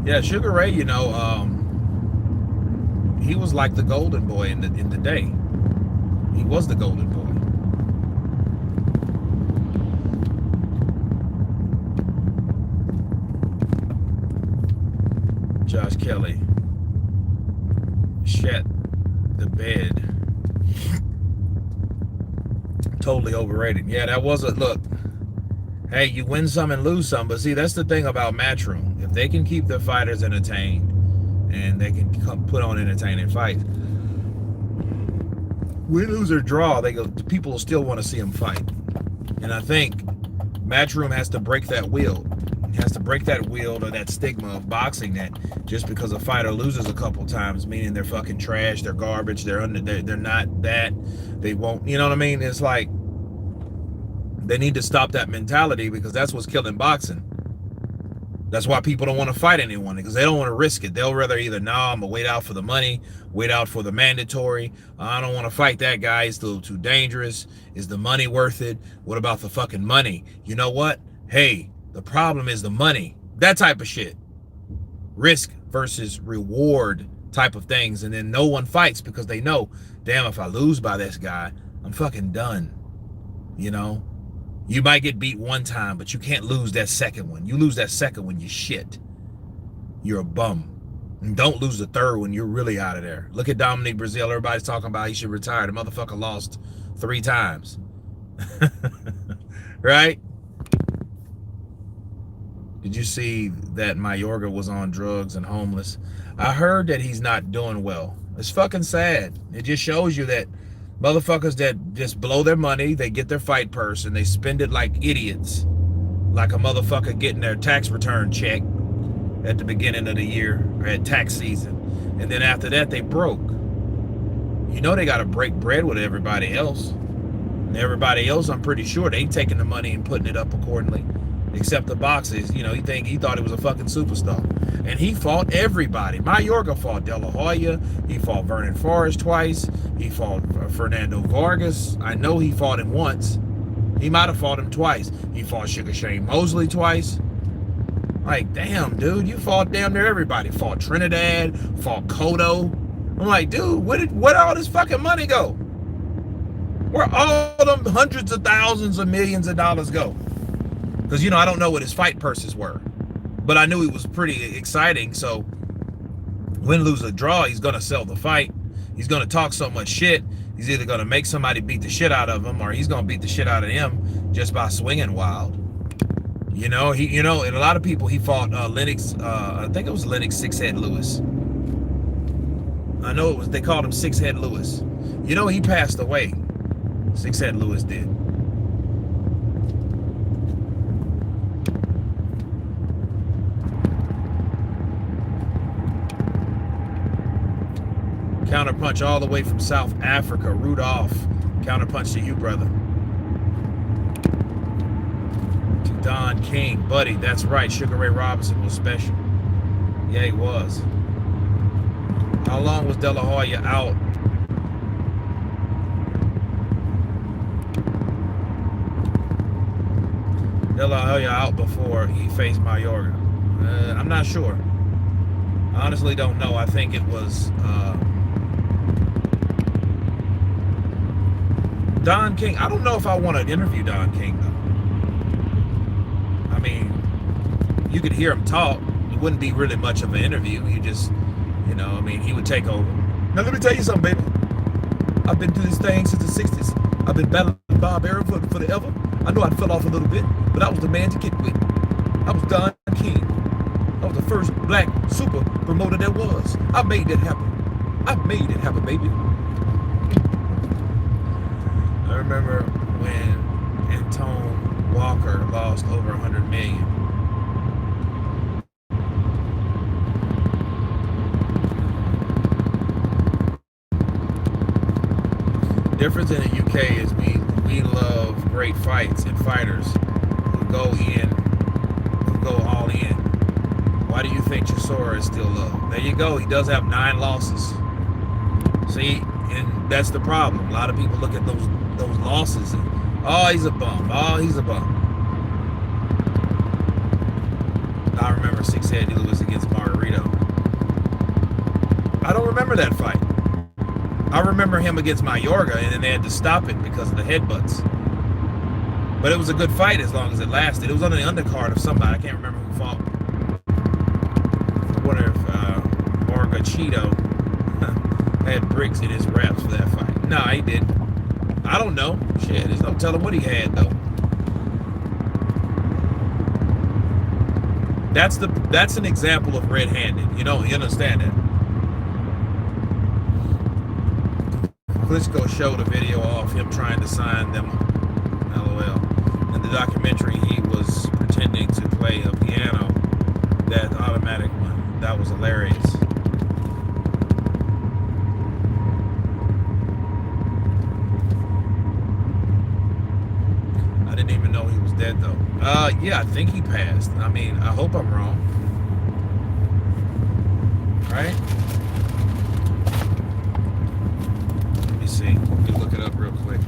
Yeah, Sugar Ray, he was like the golden boy in the day. He was the golden boy. Josh Kelly shat the bed. Totally overrated. Yeah, that was a look. Hey, you win some and lose some, but see, that's the thing about Matchroom. If they can keep their fighters entertained and they can put on entertaining fights, win, lose, or draw, people will still want to see them fight. And I think Matchroom has to break that wheel. It has to break that wheel or that stigma of boxing that just because a fighter loses a couple times, meaning they're fucking trash, they're garbage, they're not that, they won't, you know what I mean? It's like they need to stop that mentality, because that's what's killing boxing. That's why people don't want to fight anyone, because they don't want to risk it. They'll rather either, I'm gonna wait out for the money, wait out for the mandatory. I don't want to fight that guy. It's a little too dangerous. Is the money worth it? What about the fucking money? You know what? Hey, the problem is the money. That type of shit. Risk versus reward type of things. And then no one fights because they know, damn, if I lose by this guy, I'm fucking done. You might get beat one time, but you can't lose that second one. You lose that second one, you shit. You're a bum. And don't lose the third one, you're really out of there. Look at Dominic Brazil. Everybody's talking about he should retire. The motherfucker lost 3 times. Right? Did you see that Mayorga was on drugs and homeless? I heard that he's not doing well. It's fucking sad. It just shows you that motherfuckers that just blow their money, they get their fight purse and they spend it like idiots. Like a motherfucker getting their tax return check at the beginning of the year or at tax season. And then after that, they broke. They got to break bread with everybody else. And everybody else, I'm pretty sure they taking the money and putting it up accordingly. except the boxes. You know, he thought he was a fucking superstar. And he fought everybody. Mayorga fought De La Hoya. He fought Vernon Forrest twice. He fought Fernando Vargas. I know he fought him once. He might have fought him twice. He fought Sugar Shane Mosley twice. Like, damn, dude, you fought damn near everybody. Fought Trinidad, fought Cotto. I'm like, dude, where'd all this fucking money go? Where all them hundreds of thousands of millions of dollars go? Because, you know, I don't know what his fight purses were. But I knew he was pretty exciting, so win, lose, or draw, he's going to sell the fight. He's going to talk so much shit. He's either going to make somebody beat the shit out of him, or he's going to beat the shit out of him just by swinging wild. You know, and a lot of people, he fought Lennox, I think it was Lennox Six-Head Lewis. I know it was, they called him Six-Head Lewis. You know, he passed away. Six-Head Lewis did. Counterpunch all the way from South Africa. Rudolph. Counterpunch to you, brother. To Don King. Buddy, that's right. Sugar Ray Robinson was special. Yeah, he was. How long was De La Hoya out? De La Hoya out before he faced Mayorga. I'm not sure. I honestly don't know. I think it was... Don King, I don't know if I want to interview Don King, though. I mean, you could hear him talk. It wouldn't be really much of an interview. You just, you know, I mean, he would take over. Now, let me tell you something, baby. I've been through this thing since the 60s. I've been battling Bob Arum for forever. I know I fell off a little bit, but I was the man to get with. I was Don King. I was the first black super promoter there was. I made that happen. I made it happen, baby. I remember when Antone Walker lost over 100 million. Difference in the UK is we love great fights and fighters who go all in. Why do you think Chisora is still loved? There you go. He does have 9 losses. See, and that's the problem. A lot of people look at those losses and, oh, he's a bum. Oh, he's a bum. I remember Six-Head Lewis against Margarito. I don't remember that fight. I remember him against Mayorga, and then they had to stop it because of the headbutts. But it was a good fight as long as it lasted. It was on the undercard of somebody. I can't remember who fought. I wonder if Morgachito had bricks in his wraps for that fight. No, he didn't. I don't know. Shit, there's no telling what he had, though. That's an example of red-handed. You know, you understand that. Klitschko showed a video of him trying to sign them. LOL. In the documentary, he was pretending to play a piano, that automatic one. That was hilarious. I didn't even know he was dead, though. Yeah, I think he passed. I mean, I hope I'm wrong. Right? Let me see. Let me look it up real quick.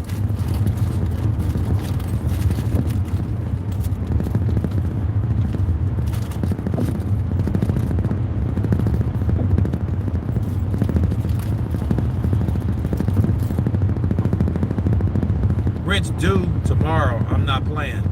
Rent's due tomorrow. I'm not playing.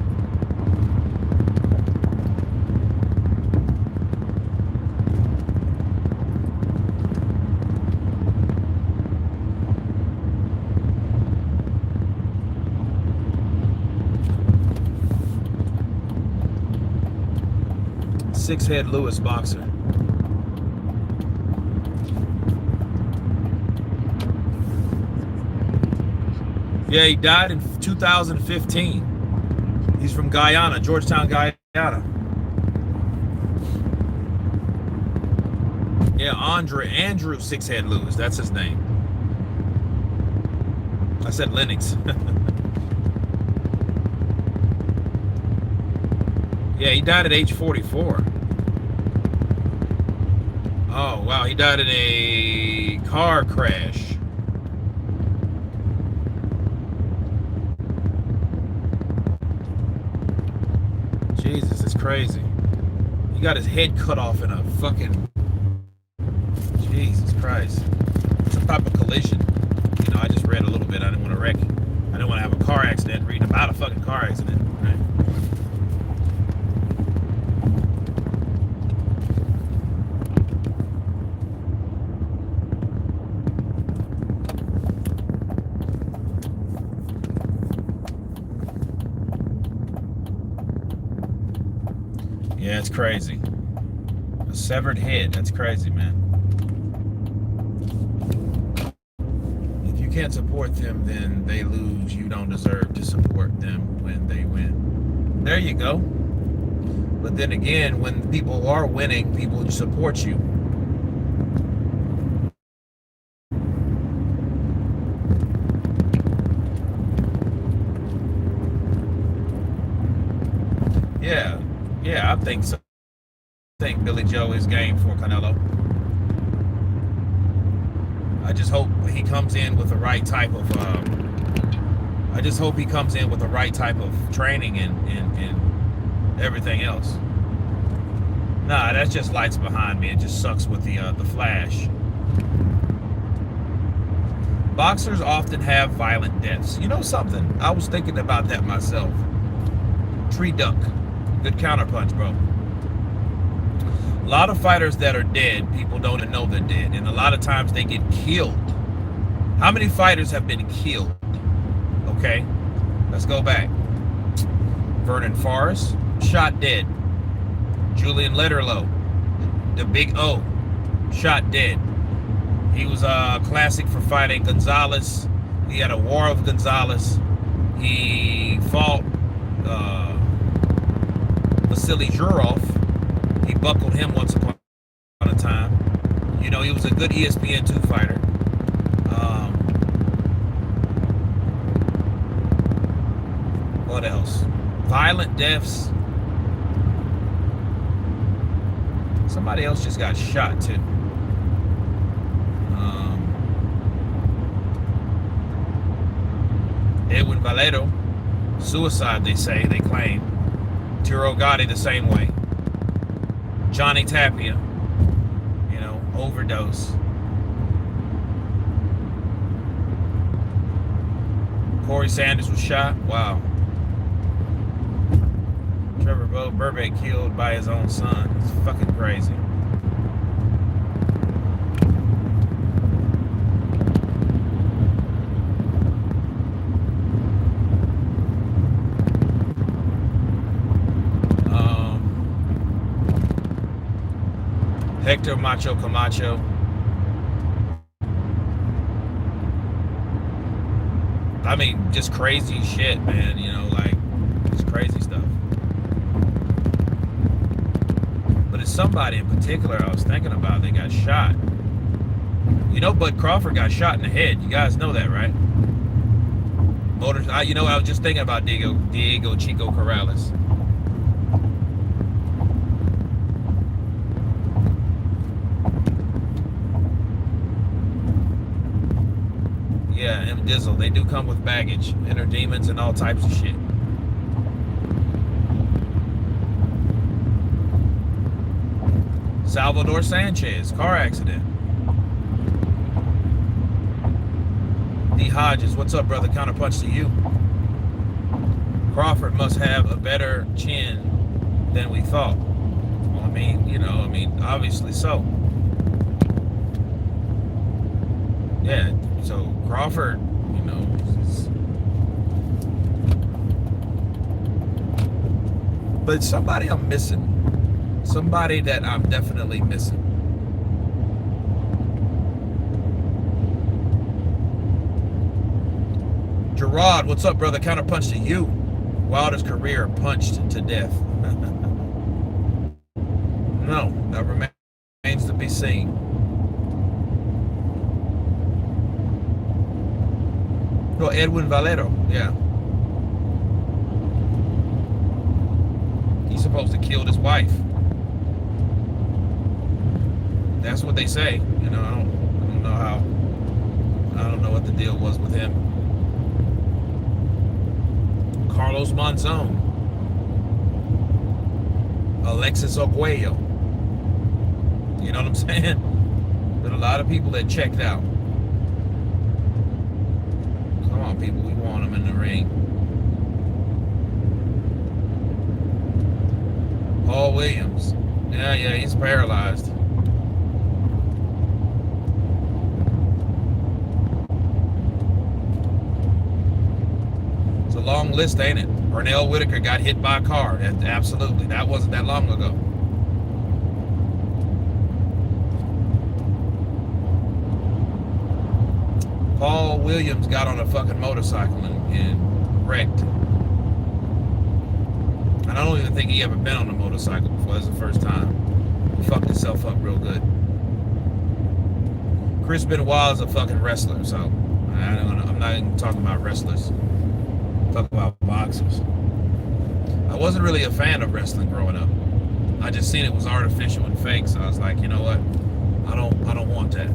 Six-Head Lewis boxer. Yeah, he died in 2015. He's from Guyana, Georgetown, Guyana. Yeah, Andrew Six-Head Lewis, that's his name. I said Lennox. Yeah, he died at age 44. Oh, wow. He died in a car crash. Jesus, it's crazy. He got his head cut off in a fucking... Jesus Christ. Some type of collision. You know, I just read a little bit. I didn't want to wreck it. I didn't want to have a car accident reading about a fucking car accident. Right? Yeah, it's crazy. A severed head. That's crazy, man. If you can't support them, then they lose. You don't deserve to support them when they win. There you go. But then again, when people are winning, people support you. Yeah, yeah, I think so. I think Billy Joe is game for Canelo. I just hope he comes in with the right type of. I just hope he comes in with the right type of training and everything else. Nah, that's just lights behind me. It just sucks with the flash. Boxers often have violent deaths. You know something? I was thinking about that myself. Tree duck. Good counterpunch, bro. A lot of fighters that are dead, people don't even know they're dead. And a lot of times they get killed. How many fighters have been killed? Okay, let's go back. Vernon Forrest, shot dead. Julian Lederlow, the Big O, shot dead. He was a classic for fighting Gonzalez. He had a war of Gonzalez. He fought Vasily Zhurov. He buckled him once upon a time. You know, he was a good ESPN2 fighter. What else? Violent deaths. Somebody else just got shot too. Edwin Valero, suicide they say, they claim. Tiro Gotti the same way. Johnny Tapia, you know, overdose. Corey Sanders was shot. Wow. Trevor Burbank killed by his own son. It's fucking crazy. Hector Macho Camacho. I mean, just crazy shit, man. You know, like, just crazy stuff. But it's somebody in particular I was thinking about that got shot. You know, Bud Crawford got shot in the head. You guys know that, right? You know, I was just thinking about Diego Chico Corrales. Yeah, and Dizzle. They do come with baggage, inner demons, and all types of shit. Salvador Sanchez, car accident. D. Hodges, what's up, brother? Counterpunch to you. Crawford must have a better chin than we thought. Well, I mean, you know, obviously so. Yeah, so Crawford, you know, but somebody I'm missing. Somebody that I'm definitely missing. Gerard, what's up, brother? Counterpunch to you. Wilder's career punched to death. No, that remains to be seen. Oh, Edwin Valero, yeah. He's supposed to killed his wife. That's what they say. You know, I don't know how. I don't know what the deal was with him. Carlos Monzon, Alexis Arguello. You know what I'm saying? But a lot of people that checked out. Come on, people, we want them in the ring. Paul Williams. Yeah, he's paralyzed. It's a long list, ain't it? Pernell Whitaker got hit by a car. Absolutely. That wasn't that long ago. Paul Williams got on a fucking motorcycle and wrecked. And I don't even think he ever been on a motorcycle before. That's the first time. He fucked himself up real good. Chris Benoit is a fucking wrestler, so I'm not even talking about wrestlers. I'm talking about boxers. I wasn't really a fan of wrestling growing up. I just seen it was artificial and fake, so I was like, you know what? I don't want that.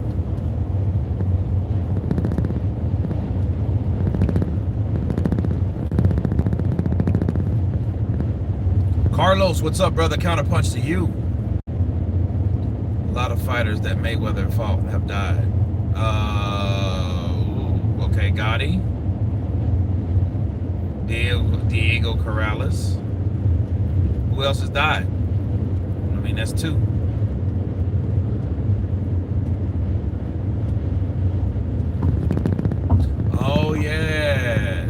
Carlos, what's up, brother? Counterpunch to you. A lot of fighters that Mayweather fought have died. Okay, Gotti. Diego Corrales. Who else has died? I mean, that's two. Oh, yeah.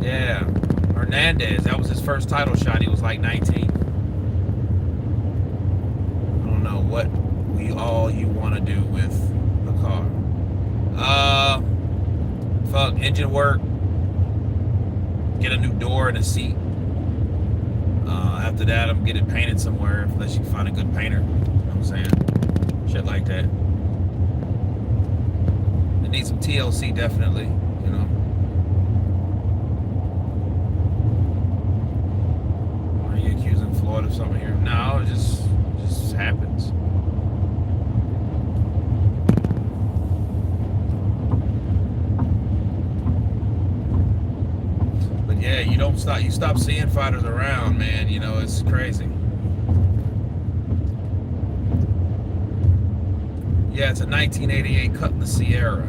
Yeah. Hernandez, that was his first title shot. He was like 19. I don't know what you want to do with the car. Fuck, engine work. Get a new door and a seat. After that, I'm getting it painted somewhere, unless you can find a good painter. You know what I'm saying? Shit like that. It needs some TLC, definitely. You know. Are you accusing Floyd of something here? No, it just happens. Yeah, you stop seeing fighters around, man. You know, it's crazy. Yeah, it's a 1988 Cutlass Sierra.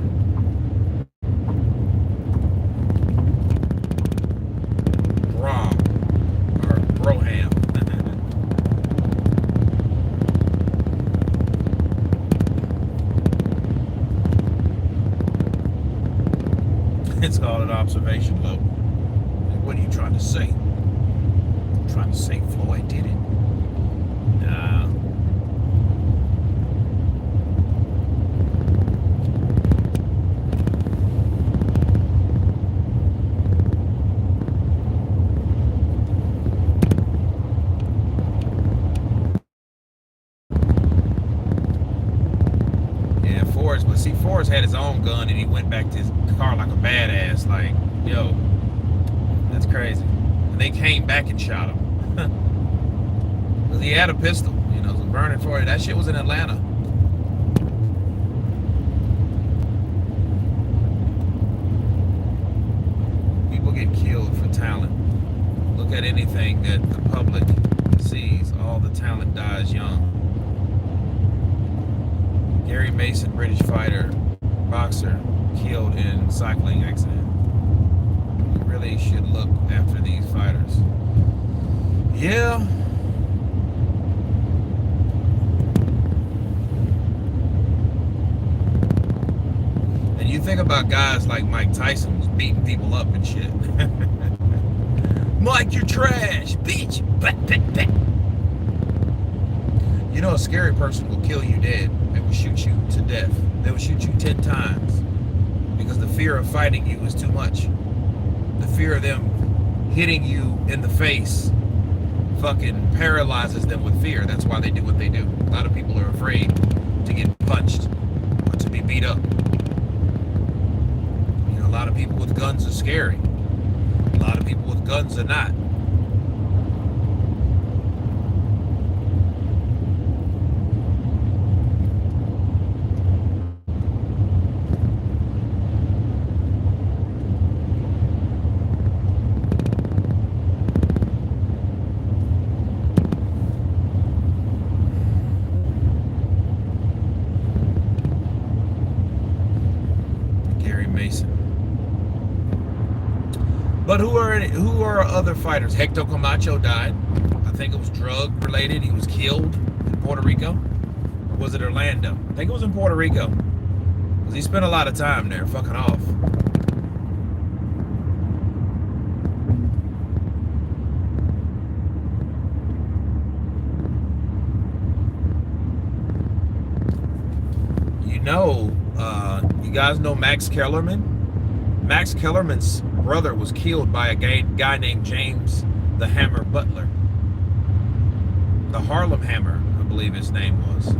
Brom. Or Broham. It's called an observation load. What are you trying to say? I'm trying to say Floyd did it. Nah. Yeah, Forrest, but see, Forrest had his own gun and he went back to his car like a badass. Like, yo. That's crazy. And they came back and shot him. Because he had a pistol, you know, so burning for it. That shit was in Atlanta. People get killed for talent. Look at anything that the public sees. All the talent dies young. Gary Mason, British fighter, boxer, killed in cycling accident. Really should look after these fighters. Yeah. And you think about guys like Mike Tyson was beating people up and shit. Mike, you're trash, bitch. You know, a scary person will kill you dead. They will shoot you to death. They will shoot you 10 times because the fear of fighting you is too much. The fear of them hitting you in the face fucking paralyzes them with fear. That's why they do what they do. A lot of people are afraid to get punched or to be beat up. You know, a lot of people with guns are scary. A lot of people with guns are not. But who are other fighters? Hector Camacho died. I think it was drug related. He was killed in Puerto Rico. Or was it Orlando? I think it was in Puerto Rico. Because he spent a lot of time there fucking off. You guys know Max Kellerman? Max Kellerman's brother was killed by a guy named James the Hammer Butler. The Harlem Hammer, I believe his name was.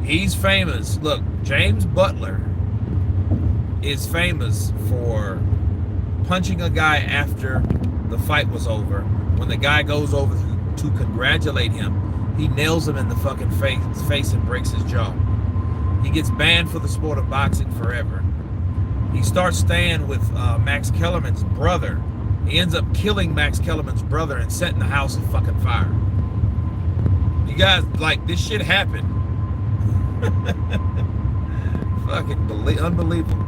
He's famous. Look, James Butler is famous for punching a guy after the fight was over. When the guy goes over to congratulate him, he nails him in the fucking face and breaks his jaw. He gets banned for the sport of boxing forever. He starts staying with Max Kellerman's brother. He ends up killing Max Kellerman's brother and setting the house on fucking fire. You guys, like, this shit happened. Fucking unbelievable.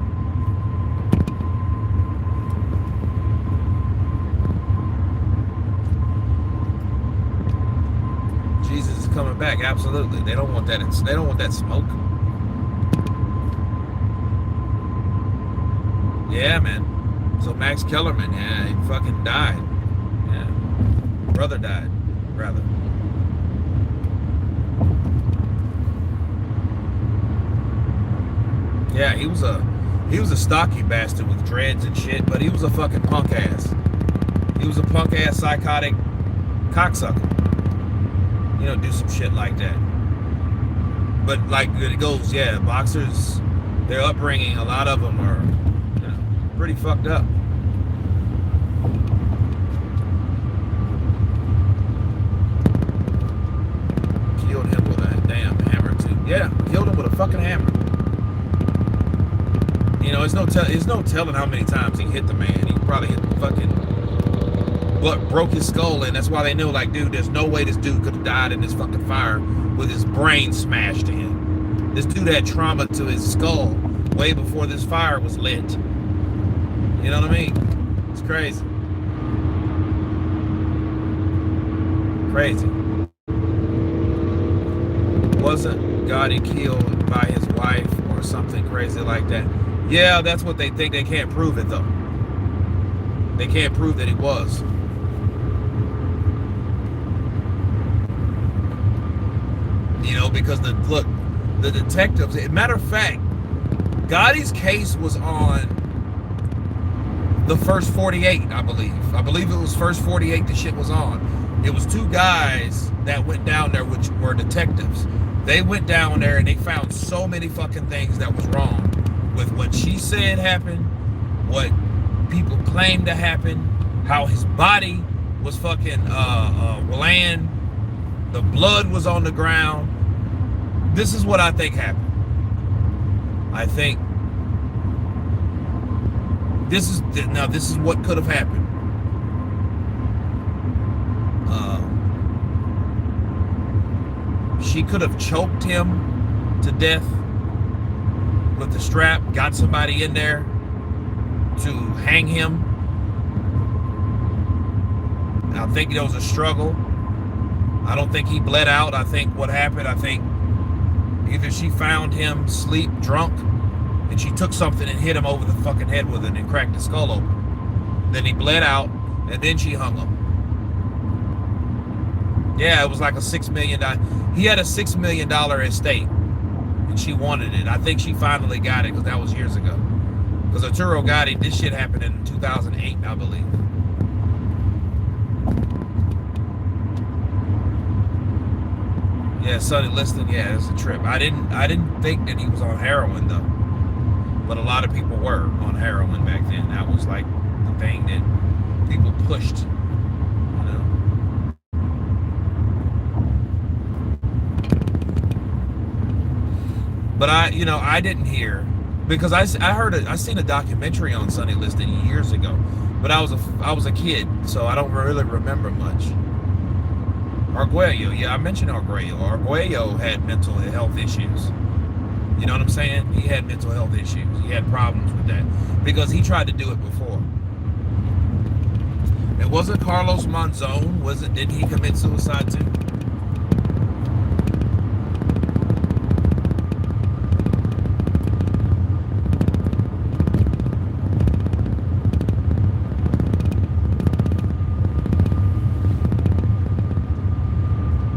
Jesus is coming back. Absolutely. They don't want that. They don't want that smoke. Yeah, man. So Max Kellerman, yeah, he fucking died. Yeah. Brother died, rather. Yeah, he was a stocky bastard with dreads and shit, but he was a fucking punk ass. He was a punk ass psychotic cocksucker. You know, do some shit like that. But like it goes, yeah, boxers, their upbringing, a lot of them are, you know, pretty fucked up. Killed him with a damn hammer too. Yeah, killed him with a fucking hammer. You know, there's no telling how many times he hit the man. He probably hit the fucking broke his skull, and that's why they knew, like, dude, there's no way this dude could have died in this fucking fire with his brain smashed in. This dude had trauma to his skull way before this fire was lit. You know what I mean? It's crazy. Crazy. Wasn't Gotti killed by his wife or something crazy like that? Yeah, that's what they think. They can't prove it, though. They can't prove that it was. You know, because the detectives, matter of fact, Gotti's case was on the first 48, I believe. I believe it was first 48 the shit was on. It was two guys that went down there, which were detectives. They went down there and they found so many fucking things that was wrong with what she said happened, what people claimed to happen, how his body was fucking land, the blood was on the ground. This is what I think happened. I think this is what could have happened. She could have choked him to death with the strap, got somebody in there to hang him. I think there was a struggle. I don't think he bled out. I think what happened, either she found him asleep, drunk, and she took something and hit him over the fucking head with it and cracked his skull open. Then he bled out, and then she hung him. Yeah, it was like a $6 million. He had a $6 million estate, and she wanted it. I think she finally got it because that was years ago. Because Arturo Gotti, this shit happened in 2008, I believe. Yeah, Sonny Liston, yeah, it's a trip. I didn't think that he was on heroin though. But a lot of people were on heroin back then. That was like the thing that people pushed, you know. But I didn't hear, because I seen a documentary on Sonny Liston years ago, but I was a kid, so I don't really remember much. Arguello, yeah, I mentioned Arguello. Arguello had mental health issues. You know what I'm saying? He had mental health issues. He had problems with that because he tried to do it before. wasn't Carlos Monzon? Wasn't didn't he commit suicide too?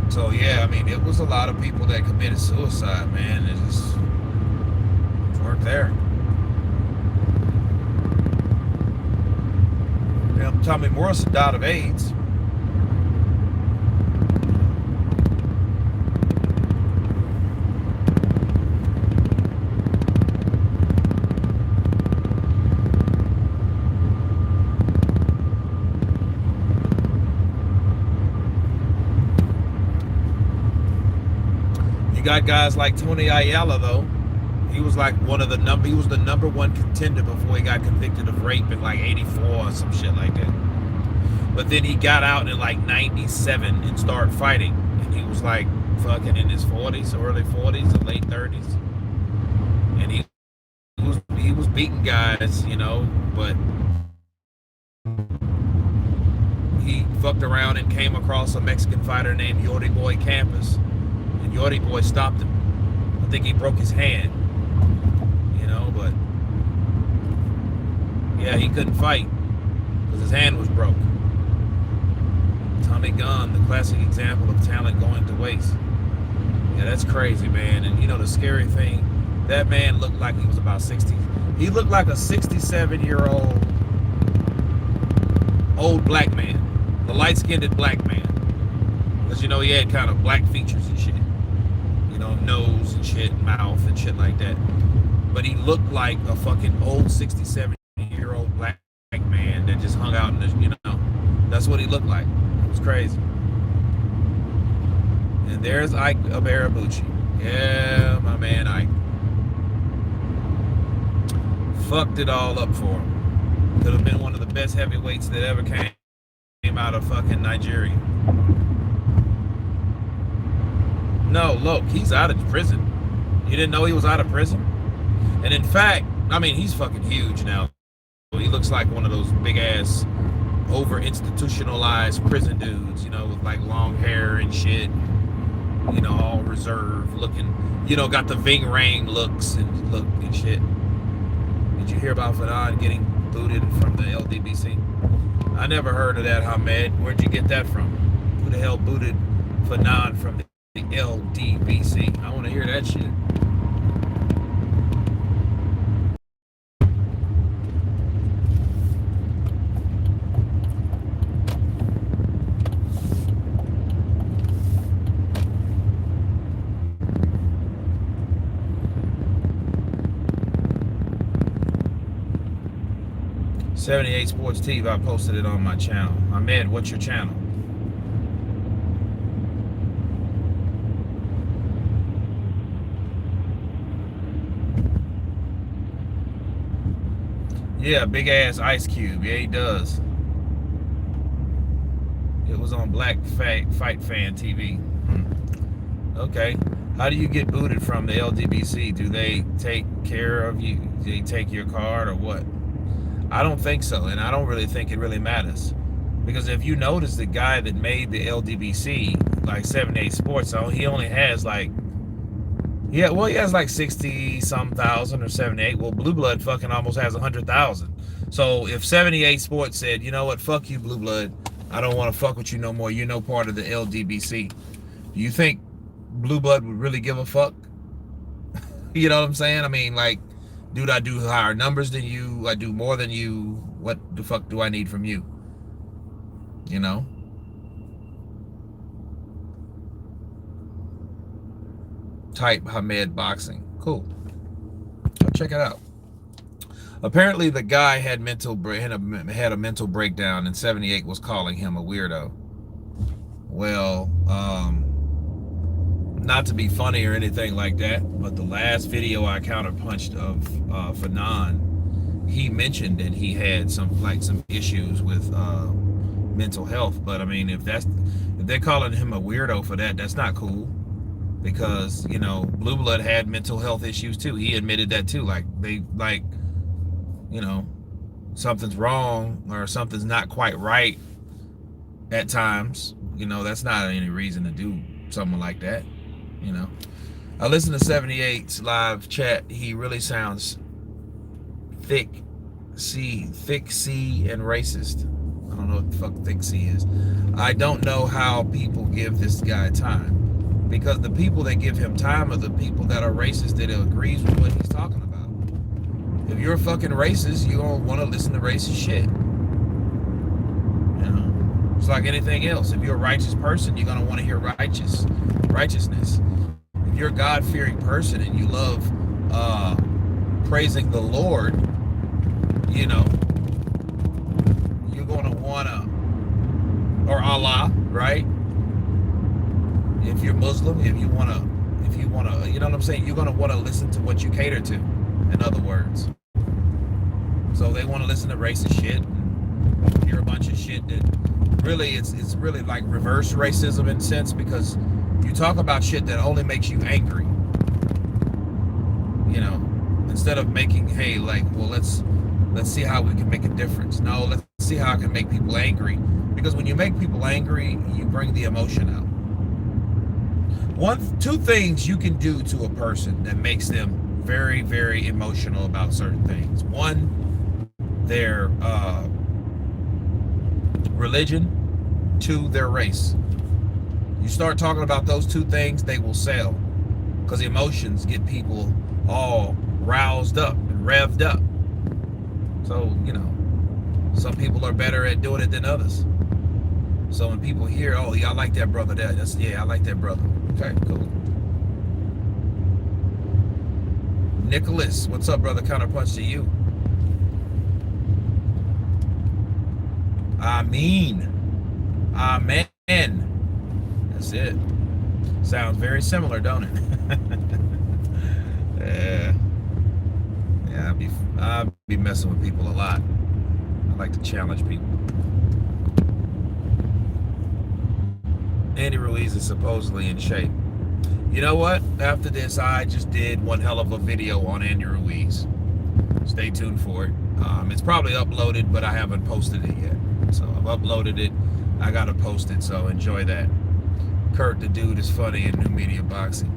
So yeah, I mean, it was a lot of people that committed suicide, man. It just weren't there. Tommy Morrison died of AIDS. You got guys like Tony Ayala though. He was like he was the number one contender before he got convicted of rape in like 84 or some shit like that. But then he got out in like 97 and started fighting. And he was like fucking in his 40s, early 40s, or late 30s. And he was beating guys, you know, but he fucked around and came across a Mexican fighter named Yorty Boy Campos. And Yorty Boy stopped him. I think he broke his hand. You know, but yeah, he couldn't fight because his hand was broke. Tommy Gunn, the classic example of talent going to waste. Yeah, that's crazy, man. And you know the scary thing, that man looked like he was about 60. He looked like a 67-year-old old black man, the light-skinned black man, because you know he had kind of black features and shit, you know, nose and shit, mouth and shit like that. But he looked like a fucking old 67-year-old black man that just hung out in the, you know, that's what he looked like. It was crazy. And there's Ike Abarabucci. Yeah, my man Ike. Fucked it all up for him. Could have been one of the best heavyweights that ever came out of fucking Nigeria. No, look, he's out of prison. You didn't know he was out of prison? And in fact, I mean, he's fucking huge now. He looks like one of those big ass, over institutionalized prison dudes, you know, with like long hair and shit, you know, all reserved looking, you know, got the Ving Rhames looks and look and shit. Did you hear about Fanon getting booted from the LDBC? I never heard of that, Hamed. Where'd you get that from? Who the hell booted Fanon from the LDBC? I want to hear that shit. 78 Sports TV, I posted it on my channel. Ahmed, what's your channel? Yeah, big ass Ice Cube. Yeah, he does. It was on Black Fight Fan TV. Okay. How do you get booted from the LDBC? Do they take care of you? Do they take your card or what? I don't think so, and I don't really think it really matters. Because if you notice, the guy that made the LDBC, like 78 Sports, he only has like, yeah, well, he has like 60-some thousand or 78. Well, Blue Blood fucking almost has 100,000. So if 78 Sports said, you know what, fuck you, Blue Blood, I don't want to fuck with you no more, you're no part of the LDBC, do you think Blue Blood would really give a fuck? You know what I'm saying? I mean, like, dude, I do higher numbers than you, I do more than you, what the fuck do I need from you? You know? Type Hamed Boxing. Cool. Go check it out. Apparently the guy had a mental breakdown, and 78 was calling him a weirdo. Well, not to be funny or anything like that, but the last video I counterpunched of Fanon, he mentioned that he had some issues with mental health. But I mean, if they're calling him a weirdo for that, that's not cool. Because, you know, Blue Blood had mental health issues too. He admitted that too. Like, you know, something's wrong or something's not quite right. at times. You know, that's not any reason to do something like that. You know, I listened to 78's live chat. He really sounds thick C, and racist. I don't know what the fuck thick C is. I don't know how people give this guy time, because the people that give him time are the people that are racist, that agrees with what he's talking about. If you're a fucking racist, you don't want to listen to racist shit. You know, it's like anything else. If you're a righteous person, you're gonna want to hear righteousness. If you're a God-fearing person and you love praising the Lord, you know, you're gonna wanna, or Allah, right? If you're Muslim, if you wanna, you know what I'm saying? You're gonna wanna listen to what you cater to. In other words, so they want to listen to racist shit, and hear a bunch of shit that really it's really like reverse racism in a sense, because you talk about shit that only makes you angry. You know, instead of making, hey, like, well, let's see how we can make a difference. No, let's see how I can make people angry, because when you make people angry, you bring the emotion out. Two things you can do to a person that makes them very, very emotional about certain things. One, their religion. Two, their race. You start talking about those two things, they will sell, because emotions get people all roused up and revved up. So, you know, some people are better at doing it than others. So when people hear, oh yeah, I like that brother, yeah, I like that brother. Okay, cool. Nicholas, what's up, brother? Counterpunch to you. Amen. That's it. Sounds very similar, don't it? Yeah, I'll be messing with people a lot. I like to challenge people. Andy Ruiz is supposedly in shape. You know what? After this, I just did one hell of a video on Andy Ruiz. Stay tuned for it. It's probably uploaded, but I haven't posted it yet. So I've uploaded it. I gotta post it, so enjoy that. Kurt the Dude is funny in New Media Boxing.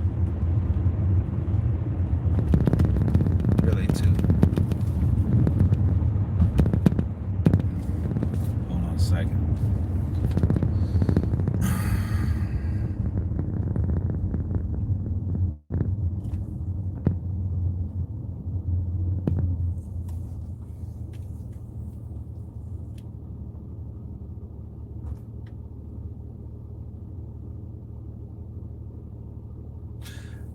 Really, too. Hold on a second.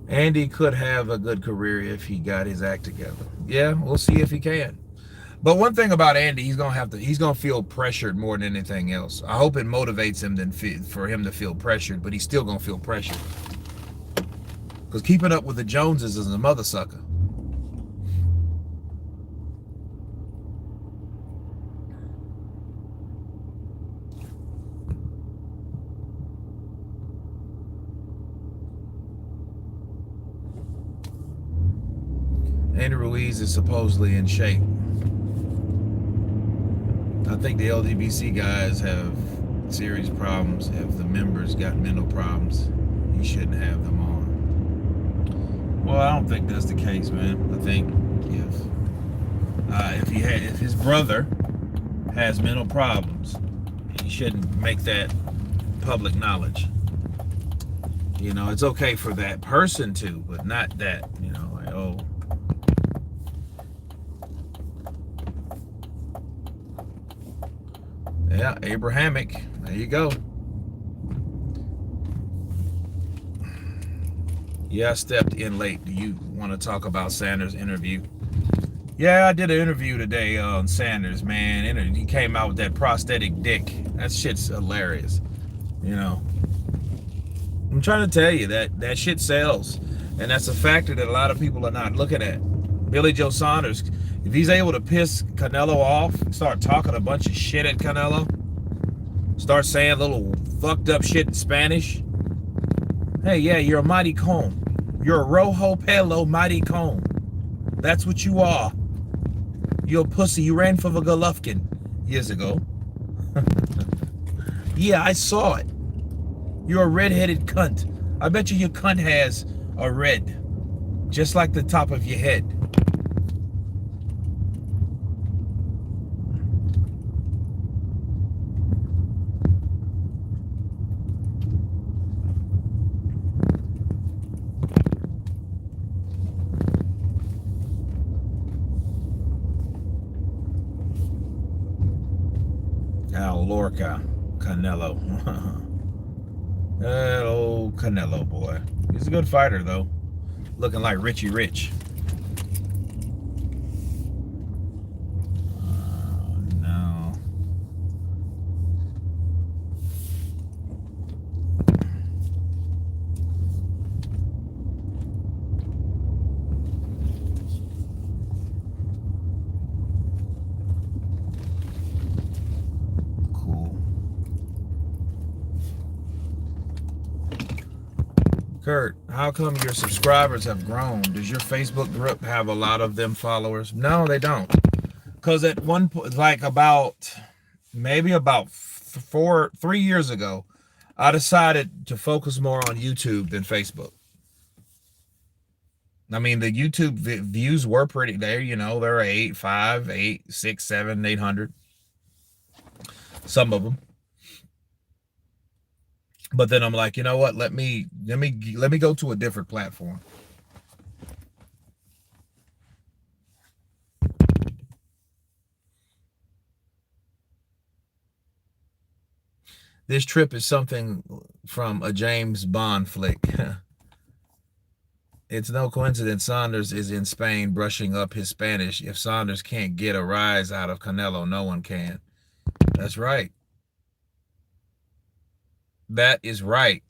Andy could have a good career if he got his act together. Yeah, we'll see if he can. But one thing about Andy, he's gonna feel pressured more than anything else. I hope it motivates him for him to feel pressured, but he's still gonna feel pressured. Because keeping up with the Joneses is a mother sucker. Andy Ruiz is supposedly in shape. I think the LDBC guys have serious problems. If the members got mental problems, he shouldn't have them on. Well, I don't think that's the case, man. I think if his brother has mental problems, he shouldn't make that public knowledge. You know, it's okay for that person to, but not that, you know, like, oh. Yeah, Abrahamic. There you go. Yeah, I stepped in late. Do you want to talk about Sanders' interview? Yeah, I did an interview today on Sanders, man. He came out with that prosthetic dick. That shit's hilarious. You know, I'm trying to tell you that shit sells. And that's a factor that a lot of people are not looking at. Billy Joe Saunders, if he's able to piss Canelo off, start talking a bunch of shit at Canelo, start saying little fucked up shit in Spanish. Hey, yeah, you're a mighty comb. You're a rojo pelo mighty comb. That's what you are. You're a pussy. You ran for the Golovkin years ago. Yeah, I saw it. You're a red-headed cunt. I bet you your cunt has a red, just like the top of your head. Al Lorca, Canelo. That old Canelo boy. He's a good fighter, though. Looking like Richie Rich. No. Cool. Kurt, how come your subscribers have grown? Does your Facebook group have a lot of them followers? No, they don't. Because at one point, like maybe about 3 years ago, I decided to focus more on YouTube than Facebook. I mean, the YouTube views were pretty there, there are 8, 5, 8, 6, 7, 800, some of them. But then I'm like, you know what? Let me go to a different platform. This trip is something from a James Bond flick. It's no coincidence Saunders is in Spain brushing up his Spanish. If Saunders can't get a rise out of Canelo, no one can. That's right. That is right.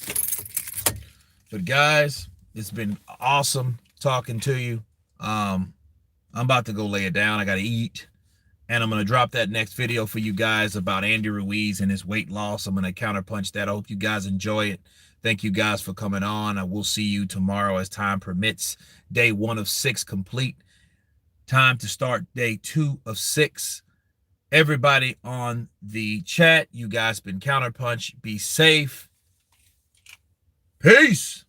But guys, it's been awesome talking to you. I'm about to go lay it down. I got to eat. And I'm going to drop that next video for you guys about Andy Ruiz and his weight loss. I'm going to counterpunch that. I hope you guys enjoy it. Thank you guys for coming on. I will see you tomorrow as time permits. Day 1 of 6 complete. Time to start day 2 of 6. Everybody on the chat, you guys been Counterpunch. Be safe. Peace.